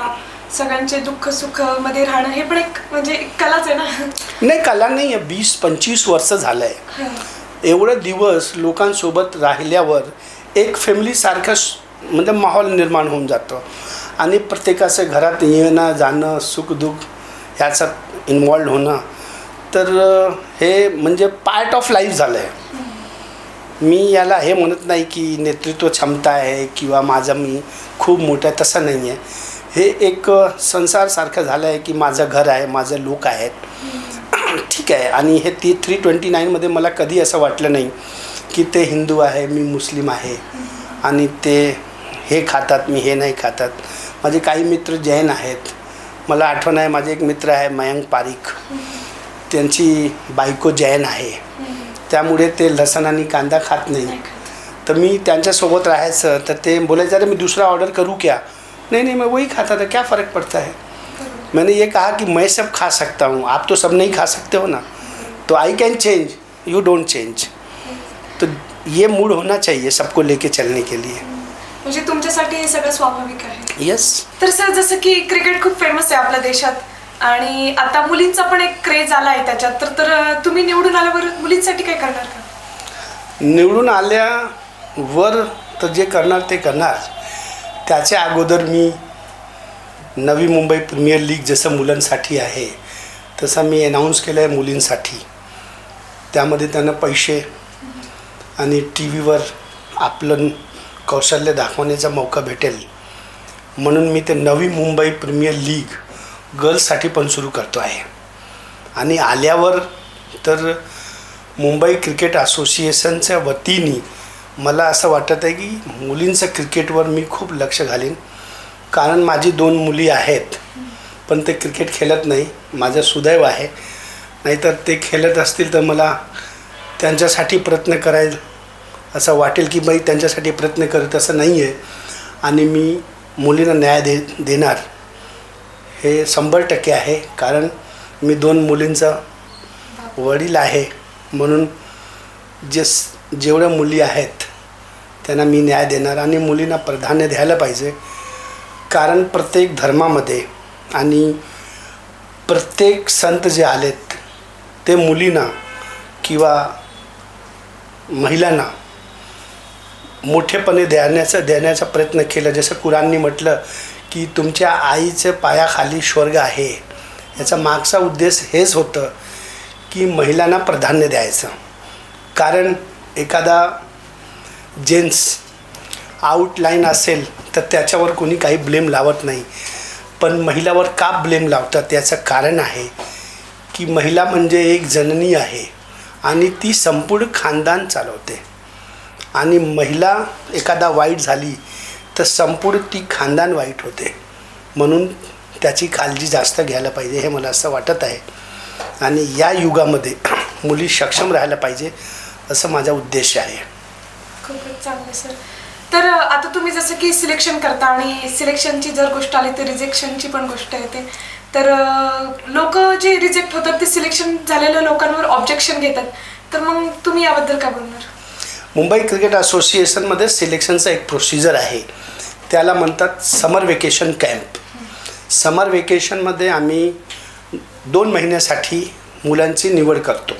सगळ्यांचे दुःख सुख मध्ये राहणं, हे पण एक म्हणजे कलाच आहे ना. नाही, कला नाही आहे. 20-25 वर्ष झालं आहे. एवढं दिवस लोकांसोबत राहिल्यावर एक फॅमिलीसारखं म्हणजे माहोल निर्माण होऊन जातो आणि प्रत्येकाचं घरात येणं जाणं, सुखदुःख ह्याच्यात इन्वॉल्व होणं, तर हे म्हणजे पार्ट ऑफ लाईफ झालं आहे. मी याला हे म्हणत नाही की नेतृत्व क्षमता आहे किंवा माझं मी खूप मोठं आहे, तसं नाही आहे. हे एक संसारसारखं झालं आहे की माझं घर आहे, माझं लोक आहेत, ठीक आहे. आणि हे 329मध्ये मला कधी असं वाटलं नाही की ते हिंदू आहे, मी मुस्लिम आहे आणि ते हे खातात, मी हे नाही खातात. माझे काही मित्र जैन आहेत. मला आठवण आहे, माझे एक मित्र आहे मयंक पारिक, त्यांची बायको जैन आहे, त्यामुळे ते लसण आणि कांदा खात नाही. तर मी त्यांच्यासोबत राहायचं तर ते बोलायचं, अरे मी दूसरा ऑर्डर करूँ क्या? नहीं मैं वही खाता था, क्या फ़र्क पड़ता है. मैंने ये कहा कि मैं सब खा सकता हूँ, आप तो सब नहीं खा सकते हो ना, तो I can change, you don't change. तो ये मूड होना चाहिए सबको लेके चलने के लिए. म्हणजे तुमच्यासाठी हे सगळं स्वाभाविक आहे. यस. तर सर, जसं की क्रिकेट खूप फेमस आहे आपल्या देशात आणि आता मुलींचा पण एक क्रेज आला आहे त्याच्यात, तर तुम्ही निवडून आल्यावर मुलींसाठी काय करणार का? निवडून आल्यावर तर जे करणार ते करणार. त्याच्या अगोदर मी नवी मुंबई प्रीमियर लीग जसं मुलांसाठी आहे तसं मी अनाऊन्स केलं आहे मुलींसाठी. त्यामध्ये त्यांना पैसे आणि टी व्हीवर आपलं कौशल्य दाखवण्याचा मौका भेटेल म्हणून मी ते नवी मुंबई प्रीमियर लीग गर्ल्ससाठी पण सुरू करतो आहे. आणि आल्यावर तर मुंबई क्रिकेट असोसिएशनच्या वतीने मला असं वाटत आहे की मुलींचं क्रिकेटवर मी खूप लक्ष घालीन. कारण माझी 2 मुली आहेत पण ते क्रिकेट खेळत नाही. माझं सुदैव आहे, नाहीतर ते खेळत असतील तर मला त्यांच्यासाठी प्रयत्न करायला असं वाटेल की बाई त्यांच्यासाठी प्रयत्न करत असं नाही आहे. आणि मी मुलींना न्याय देणार हे 100% आहे. कारण मी 2 मुलींचा वडील आहे, म्हणून जेवढ्या मुली आहेत त्यांना मी न्याय देणार. आणि मुलींना प्राधान्य द्यायला पाहिजे, कारण प्रत्येक धर्मामध्ये आणि प्रत्येक संत जे आलेत ते मुलींना किंवा महिलांना मोठेपणे देण्याचा प्रयत्न केला. जसं कुराननी म्हटलं की तुमच्या आईच्या पायाखाली स्वर्ग आहे. याचा मागचा उद्देश हेच होतं की महिलांना प्राधान्य द्यायचं. कारण एखादा जेंट्स आउटलाईन असेल तर त्याच्यावर कोणी काही ब्लेम लावत नाही, पण महिलावर का ब्लेम लावतात याचं कारण आहे की महिला म्हणजे एक जननी आहे आणि ती संपूर्ण खानदान चालवते. आणि महिला एखादा वाईट झाली तर संपूर्ण ती खानदान वाईट होते. म्हणून त्याची काळजी जास्त घ्यायला पाहिजे हे मला असं वाटत आहे. आणि या युगामध्ये मुली सक्षम राहायला पाहिजे असं माझा उद्देश आहे. खूपच चांगलं सर. तर आता तुम्ही जसं की सिलेक्शन करता आणि सिलेक्शनची जर गोष्ट आली तर रिजेक्शनची पण गोष्ट येते. तर लोक जे रिजेक्ट होतात ते सिलेक्शन झालेल्या लोकांवर ऑब्जेक्शन घेतात, तर मग तुम्ही याबद्दल काय बोलणार? मुंबई क्रिकेट असोसिएशनमध्ये सिलेक्शनचा एक प्रोसिजर आहे, त्याला म्हणतात समर वेकेशन कॅम्प. समर वेकेशनमध्ये आम्ही 2 महिन्यासाठी मुलांची निवड करतो.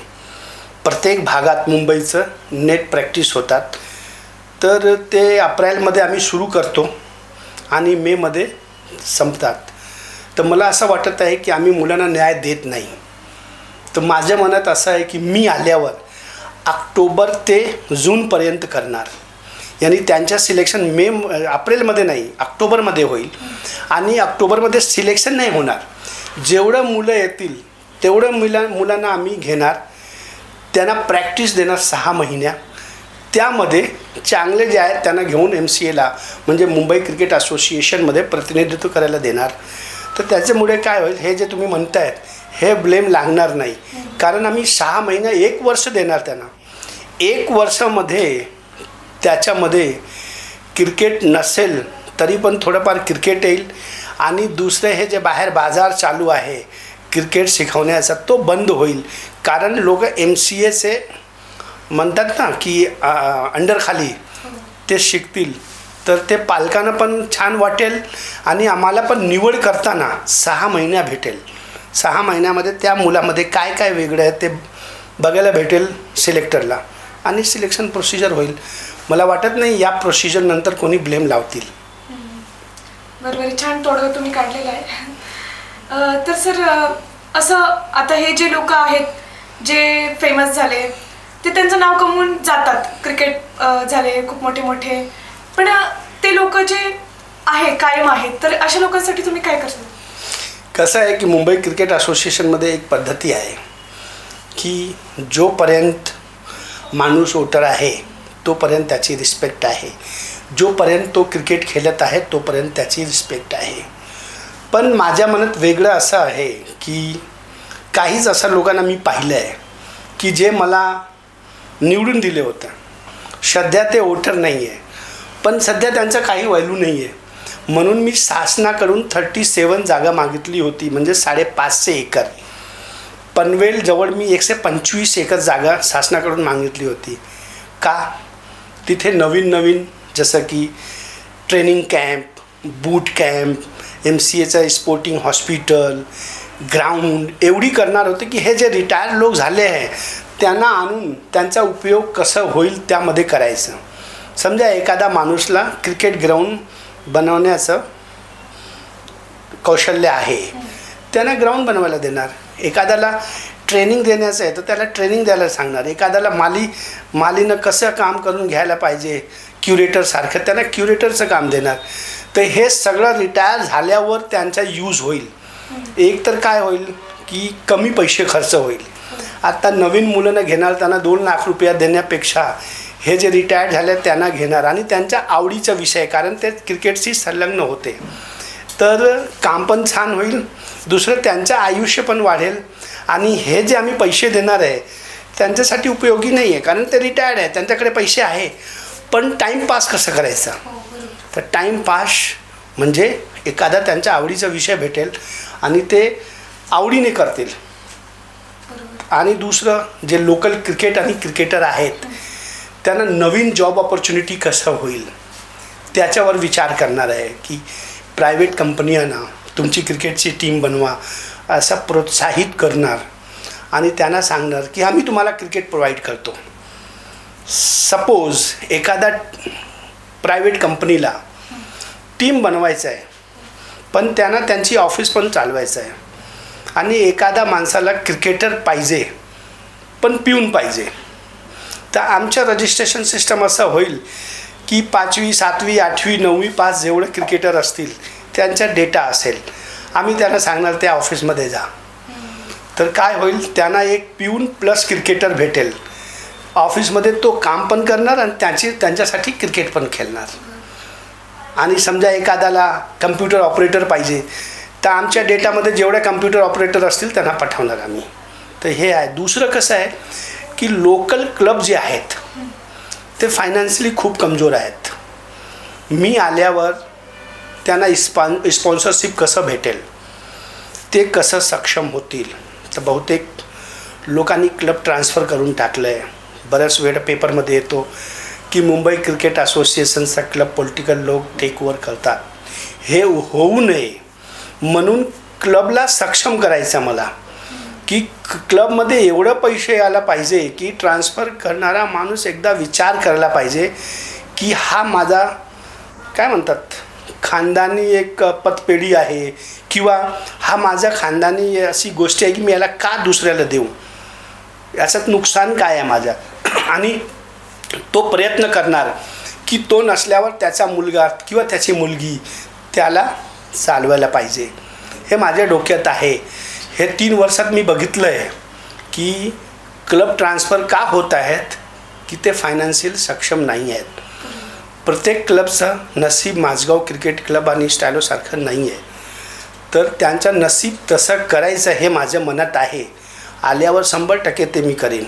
प्रत्येक भागात मुंबईचं नेट प्रॅक्टिस होतात. तर ते एप्रिलमध्ये आम्ही सुरू करतो आणि मेमध्ये संपतात. तर मला असं वाटत आहे की आम्ही मुलांना न्याय देत नाही. तर माझ्या मनात असं आहे की मी आल्यावर ऑक्टोबर ते जूनपर्यंत करणार. यानी त्यांच्या सिलेक्शन एप्रिलमध्ये नाही, ऑक्टोबरमध्ये होईल. आणि ऑक्टोबरमध्ये सिलेक्शन नाही होणार. जेवढं मुलं येतील तेवढं मुलांना आम्ही घेणार, त्यांना प्रॅक्टिस देणार 6 महिन्या. त्यामध्ये चांगले जे आहेत त्यांना घेऊन MCAला म्हणजे मुंबई क्रिकेट असोसिएशनमध्ये प्रतिनिधित्व करायला देणार. तर त्याच्यामुळे काय होईल, हे जे तुम्ही म्हणतायत हे ब्लेम लागणार नाही. कारण आम्ही 6 महिना 1 वर्ष देणार त्यांना. 1 वर्षामध्ये त्याच्यामध्ये क्रिकेट नसेल तरी पण थोडंफार क्रिकेट येईल. आणि दुसरे हे जे बाहेर बाजार चालू आहे क्रिकेट शिकवण्याचा तो बंद होईल. कारण लोक MCAचे म्हणतात ना की अंडरखाली ते शिकतील, तर ते पालकांना पण छान वाटेल आणि आम्हाला पण निवड करताना 6 महिन्या भेटेल. 6 महिन्यामध्ये त्या मुलामध्ये काय काय वेगळं आहे ते बघायला भेटेल सिलेक्टरला आणि सिलेक्शन प्रोसिजर होईल. मला वाटत नाही या प्रोसिजरनंतर कोणी ब्लेम लावतील. बरोबर, छान तोडगा तुम्ही काढलेला आहे. तर सर असं आता हे जे लोक आहेत जे फेमस झाले ते त्यांचं नाव कमवून जातात, क्रिकेट झाले खूप मोठे मोठे, पण ते लोक जे आहे कायम आहेत, तर अशा लोकांसाठी तुम्ही काय करता? कसं आहे की मुंबई क्रिकेट असोसिएशनमध्ये एक पद्धती आहे की जोपर्यंत माणूस वोटर आहे तोपर्यंत त्याची रिस्पेक्ट आहे, जोपर्यंत तो क्रिकेट खेळत आहे तोपर्यंत त्याची रिस्पेक्ट आहे. पण माझ्या मनात वेगळं असं आहे की काहीच असं लोकांना मी पाहिलं आहे की जे मला निवडून दिले होतं, सध्या ते वोटर नाही आहे, पण सध्या त्यांचं काही व्हॅल्यू नाही आहे. म्हणून मी शासनाकडून 37 जागा मागितली होती, म्हणजे 550 एकर. पनवेलजवळ मी 125 एकर जागा शासनाकडून मागितली होती. का? तिथे नवीन जसं की ट्रेनिंग कॅम्प, बूट कॅम्प, MCAचं स्पोर्टिंग हॉस्पिटल, ग्राउंड एवढी करणार होते की हे जे रिटायर्ड लोक झाले आहे त्यांना आणून त्यांचा उपयोग कसं होईल त्यामध्ये करायचं. समजा एखादा माणूसला क्रिकेट ग्राउंड बनवण्याचं कौशल्य आहे, त्यांना ग्राउंड बनवायला देणार. एखाद्याला ट्रेनिंग देण्याचं आहे तर त्याला ट्रेनिंग द्यायला सांगणार. एखाद्याला मालीनं कसं काम करून घ्यायला पाहिजे क्युरेटरसारखं, त्यांना क्युरेटरचं काम देणार. तर हे सगळं रिटायर झाल्यावर त्यांचा यूज होईल. एक तर काय होईल की कमी पैसे खर्च होईल. आता नवीन मुलांना घेणार त्यांना 2 लाख रुपये देण्यापेक्षा हे जे रिटायर्ड झाले त्यांना घेणार आणि त्यांच्या आवडीचा विषय, कारण ते क्रिकेटशी संलग्न होते, तर काम पण छान होईल. दुसरं त्यांचं आयुष्य पण वाढेल. आणि हे जे आम्ही पैसे देणार आहे त्यांच्यासाठी उपयोगी नाही आहे, कारण ते रिटायर्ड आहे, त्यांच्याकडे पैसे आहे, पण टाईमपास कसं करायचं. तर टाईमपास म्हणजे एखादा त्यांच्या आवडीचा विषय भेटेल आणि ते आवडीने करतील. आणि दुसरं जे लोकल क्रिकेट आणि क्रिकेटर आहेत त्यांना नवीन जॉब ऑपॉर्च्युनिटी कसं होईल त्याच्यावर विचार करणार आहे की प्रायव्हेट कंपन्यांना तुमची क्रिकेटची टीम बनवा असं प्रोत्साहित करणार आणि त्यांना सांगणार की आम्ही तुम्हाला क्रिकेट प्रोव्हाइड करतो. सपोज एखादा प्रायव्हेट कंपनीला टीम बनवायचं आहे पण त्यांना त्यांची ऑफिस पण चालवायचं आहे आणि एखादा माणसाला क्रिकेटर पाहिजे पण पिऊन पाहिजे, तर आमचं रजिस्ट्रेशन सिस्टम असं होईल की 5वी 7वी 8वी 9वी पास जेवढे क्रिकेटर असतील त्यांचा डेटा असेल, आम्ही त्यांना सांगणार त्या ऑफिसमध्ये जा. तर काय होईल, त्यांना एक पिऊन प्लस क्रिकेटर भेटेल. ऑफिसमध्ये तो काम पण करणार आणि त्यांच्यासाठी क्रिकेट पण खेळणार. आणि समजा एखाद्याला कम्प्युटर ऑपरेटर पाहिजे तर आमच्या डेटामध्ये जेवढे कम्प्युटर ऑपरेटर असतील त्यांना पाठवणार आम्ही. तर हे आहे. दुसरं कसं आहे की लोकल क्लब जे आहेत ते फायनान्शियली खूप कमजोर आहेत. मी आल्यावर त्यांना स्पॉन्सरशिप कसं भेटेल, ते कसं सक्षम होतील. तर बहुतेक लोकांनी क्लब ट्रान्सफर करून टाकलं आहे. बऱ्याच वेळ पेपरमध्ये येतो की मुंबई क्रिकेट असोसिएशनचा क्लब पॉलिटिकल लोक टेकओव्हर करतात. हे होऊ नये म्हणून क्लबला सक्षम करायचं मला, की क्लबमध्ये एवढं पैसे यायला पाहिजे की ट्रान्सफर करणारा माणूस एकदा विचार करायला पाहिजे की हा माझा काय म्हणतात खानदानी एक पतपेढी आहे किंवा हा माझा खानदानी अशी गोष्ट आहे की मी याला का दुसऱ्याला देऊ, याच्यात नुकसान काय आहे माझं. आणि तो प्रयत्न करणार की तो नसल्यावर त्याचा मुलगा किंवा त्याची मुलगी त्याला चालवायला पाहिजे. हे माझ्या डोक्यात आहे. हे 3 वर्षात मी बघितलं आहे की क्लब ट्रान्सफर का होत आहेत की ते फायनान्शियल सक्षम नाही आहेत. प्रत्येक क्लबचं नसीब माझगाव क्रिकेट क्लब आणि स्टॅलोसारखं नाही आहे. तर त्यांचं नसीब तसं करायचं हे माझ्या मनात आहे. आल्यावर 100% ते मी करेन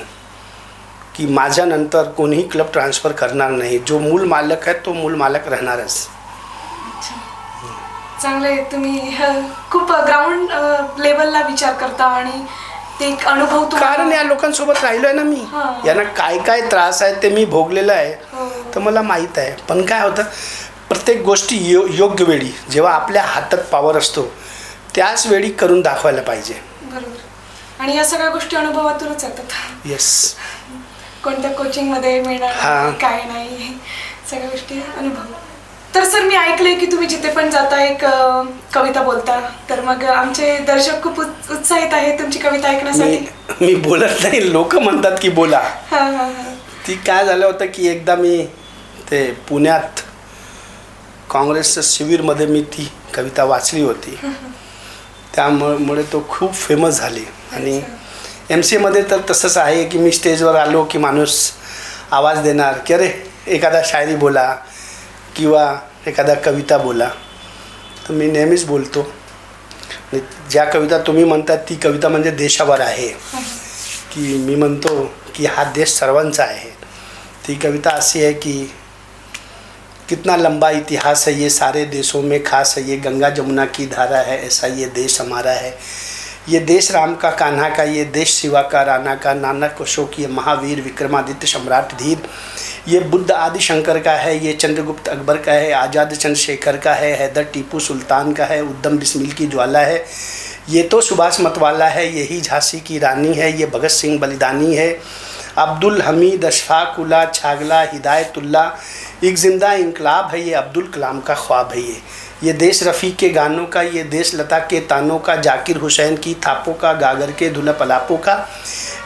की माझ्यानंतर कोणीही क्लब ट्रान्सफर करणार नाही. जो मूल मालक आहे तो मूल मालक राहणारच. चांगले तुम्ही खूप ग्राउंड लेवलला विचार करता आणि ते एक अनुभव कारण या लोकांसोबत राहिलो आहे ना मी. यांना काय काय त्रास आहे ते मी भोगलेलं आहे. तर मला माहीत आहे. पण काय होतं प्रत्येक गोष्टी योग्य वेळी जेव्हा आपल्या हातात पावर असतो त्याच वेळी करून दाखवायला पाहिजे. बरोबर. आणि या सगळ्या गोष्टी अनुभवातूनच येतात. येस. कोणत्या कोचिंगमध्ये मिळणार काय नाही सगळ्या गोष्टी अनुभव. तर सर मी ऐकलंय की तुम्ही जिथे पण जाता एक कविता बोलता. तर मग आमचे दर्शक खूप उत्साहित आहेत तुमची कविता ऐकण्यासाठी. मी बोलत नाही. लोक म्हणतात की बोला. ती काय झालं होतं की एकदा मी ते पुण्यात काँग्रेसच्या शिबिरमध्ये मी ती कविता वाचली होती. त्यामुळे तो खूप फेमस झाली. आणि MCAमध्ये तर तसंच आहे की मी स्टेजवर आलो की माणूस आवाज देणार की अरे एखादा शायरी बोला किंवा एखादा कविता बोला. तर मी नेहमीच बोलतो. ज्या कविता तुम्ही म्हणतात ती कविता म्हणजे देशावर आहे की मी म्हणतो की हा देश सर्वांचा आहे. ती कविता अशी आहे की कितना लंबा इतिहास है ये सारे देशों में खास है ये गंगा जमुना की धारा है ऐसा ये देश हमारा है ये देश राम का कान्हा का ये देश शिवा का राणा का नानक अशोक ये महावीर विक्रमादित्य सम्राट धीर ये बुद्ध आदि शंकर का है ये चंद्रगुप्त अकबर का है आज़ाद चंद्रशेखर का है हैदर टीपू सुल्तान का है उद्दम बिस्मिल की ज्वाला है ये तो सुभाष मतवाला है यही झांसी की रानी है ये भगत सिंह बलिदानी है अब्दुल हमीद अशफाक उल्ला छागला हिदायतुल्ला एक ज़िंदा इनकलाब है ये अब्दुल कलाम का ख्वाब है ये देश रफ़ी के गानों का ये देश लता के तानों का जाकिर हुसैन की थापों का गागर के धुला पलापों का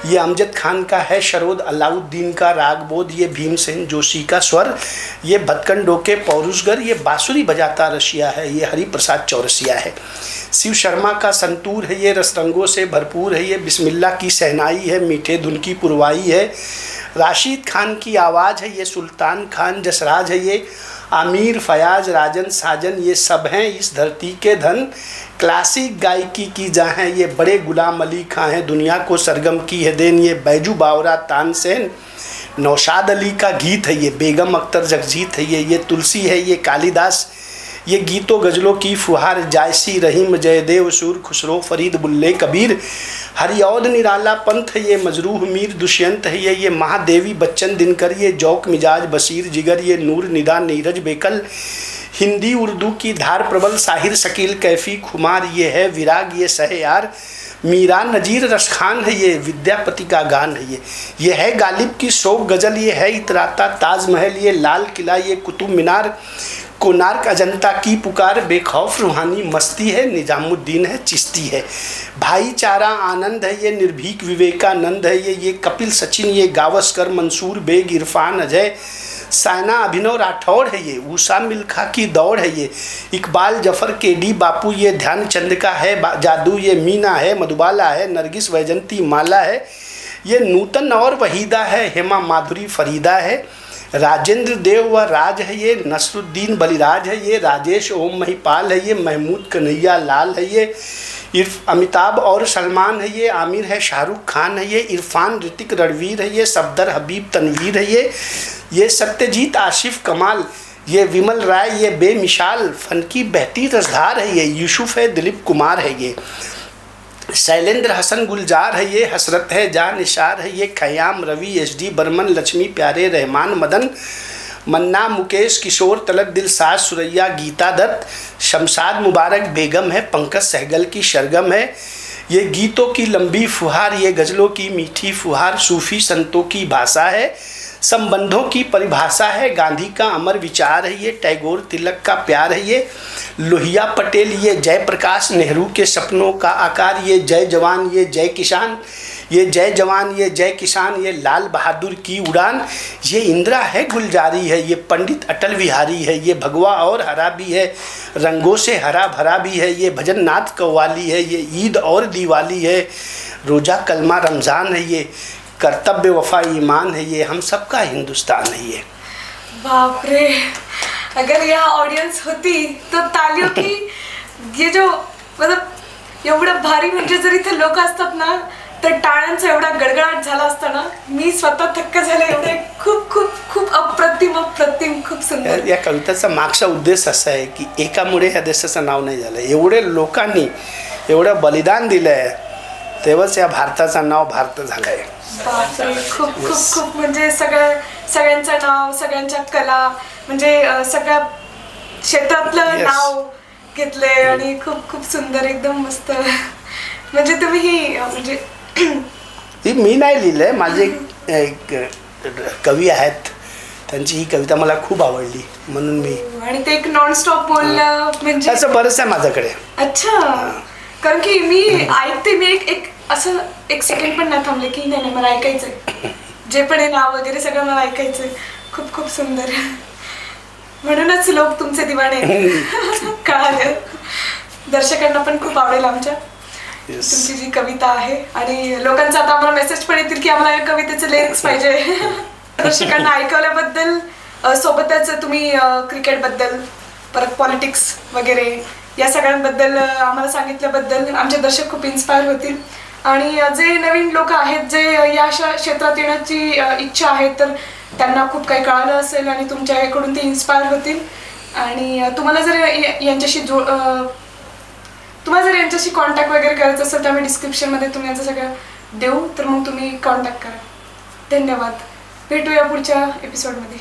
ये अमजद खान का है शरोद अलाउद्दीन का रागबोध ये भीमसेन जोशी का स्वर ये भटकंडों के पौरुषगर ये बांसुरी बजाता रशिया है ये हरिप्रसाद चौरसिया है शिव शर्मा का संतूर है ये रसरंगों से भरपूर है ये बिस्मिल्लाह की सहनाई है मीठे धुन की पुरवाई है राशिद खान की आवाज़ है ये सुल्तान खान जसराज है ये आमिर फयाज राजन साजन ये सब हैं इस धरती के धन क्लासिक गायकी की जहाँ ये बड़े गुलाम अली खां हैं दुनिया को सरगम की है देन ये बैजू बावरा तानसेन नौशाद अली का गीत है ये बेगम अख्तर जगजीत है ये तुलसी है ये कालिदास ये गीतों गज़लों की फुहार जायसी रहीम जयदेव सूर खुसरो फरीद बुल्ले कबीर हरिऔद निराला पंथ है ये मजरूह मीर दुष्यंत है ये महादेवी बच्चन दिनकर ये जौक मिजाज बशीर जिगर ये नूर निदा नीरज बेकल हिंदी उर्दू की धार प्रबल साहिर शकील कैफ़ी खुमार ये है विराग ये सहयार मीरा नज़ीर रशखान है ये विद्यापति का गान है ये है गालिब की शोक गज़ल ये है इतराता ताजमहल ये लाल किला ये कुतुब मीनार कोणार्क अजंता की पुकार बेखौफ रूहानी मस्ती है निजामुद्दीन है चिश्ती है भाईचारा आनंद है ये निर्भीक विवेकानंद है ये कपिल सचिन ये गावस्कर मंसूर बेग इरफान अजय साइना अभिनव राठौड़ है ये ऊषा मिल्खा की दौड़ है ये इकबाल जफ़र केडी बापू ये ध्यानचंद का है जादू ये मीना है मधुबाला है नरगिस वैजंती माला है ये नूतन और वहीदा है हेमा माधुरी फरीदा है राजेंद्र देव व राज है ये नसरुद्दीन बलिराज है ये राजेश ओम महिपाल है ये महमूद कन्हैया लाल है ये अमिताभ और सलमान है ये आमिर है शाहरुख खान है ये इरफान ऋतिक रणवीर है ये सफदर हबीब तनवीर है ये सत्यजीत आशिफ कमाल ये विमल राय ये बेमिसाल फन की बहती रसधार है ये यूसुफ है दिलीप कुमार है ये शैलेंद्र हसन गुलजार है ये हसरत है जान निशार है ये खयाम रवि SD बर्मन लक्ष्मी प्यारे रहमान मदन मन्ना मुकेश किशोर तलत दिलसाज सुरैया गीता दत्त शमशाद मुबारक बेगम है पंकज सहगल की शरगम है ये गीतों की लंबी फुहार ये गज़लों की मीठी फुहार सूफ़ी संतों की भाषा है संबंधों की परिभाषा है गांधी का अमर विचार है ये टैगोर तिलक का प्यार है ये लोहिया पटेल ये जयप्रकाश नेहरू के सपनों का आकार ये जय जवान ये जय किसान ये जय जवान, ये जय किसान, ये लाल बहादुर की उड़ान, ये इंदिरा है गुलजारी है, ये पंडित अटल बिहारी है, ये भगवा और हरा भी है, रंगों से हरा भरा भी है, ये भजन नाथ कव्वाली है, ये ईद और दिवाली है, रोज़ा कलमा रमज़ान है, ये कर्तव्य वफा ईमान है, ये हम सबका हिंदुस्तान है ये। बाप रे, अगर यहाँ ऑडियन्स होती तर तालियों की ये जो मतलब एवढं भारी, म्हणजे जर इथे लोक असतात ना तर टाळ्यांचा एवढा गडगडाट झाला असता ना, मी स्वतः थक्क झाले. एवढे खूप खूप खूप अप्रतिम खूप सुंदर. या कवितेचा मागचा उद्देश असा आहे की एकामुळे या देशाचं नाव नाही झालं, एवढे लोकांनी एवढं बलिदान दिलं आहे तेव्हाच या भारताचं नाव भारत झालं आहे. बापरे, खूप खूप खूप म्हणजे सगळ्यांचं नाव, सगळ्यांच्या कला, म्हणजे सगळ्या क्षेत्रातलं नाव घेतले आणि खूप खूप सुंदर, एकदम मस्त. म्हणजे तुम्ही ही म्हणजे ही मी नाही लिहिलंय, माझे एक कवी आहेत, त्यांची ही कविता मला खूप आवडली म्हणून मी. आणि ते एक नॉनस्टॉप बोलणं म्हणजे असं बरंच आहे माझ्याकडे. अच्छा, कारण की मी ऐकते, मी एक असं एक सेकंड पण नाही थांबले की नाही मला ऐकायचंय, जे पण आहे नाव वगैरे सगळं मला ऐकायचंय. खूप खूप सुंदर, म्हणूनच लोक तुमचे दिवाणे कळाले. दर्शकांना पण खूप आवडेल आमच्या तुमची जी कविता आहे. आणि लोकांचा आता आम्हाला मेसेज पण येतील की आम्हाला या कवितेचे लिरिक्स पाहिजे. दर्शकांना ऐकवल्याबद्दल, सोबतच तुम्ही क्रिकेटबद्दल, परत पॉलिटिक्स वगैरे या सगळ्यांबद्दल आम्हाला सांगितल्याबद्दल आमचे दर्शक खूप इन्स्पायर होतील. आणि जे नवीन लोक आहेत जे या अशा क्षेत्रात येण्याची इच्छा आहे तर त्यांना खूप काही कळालं असेल आणि तुमच्याकडून ते इन्स्पायर होतील. आणि तुम्हाला जर यांच्याशी कॉन्टॅक्ट वगैरे करायचं असेल तर आम्ही डिस्क्रिप्शनमध्ये तुम्ही यांचं सगळं देऊ, तर मग तुम्ही कॉन्टॅक्ट करा. धन्यवाद. भेटूया पुढच्या एपिसोडमध्ये.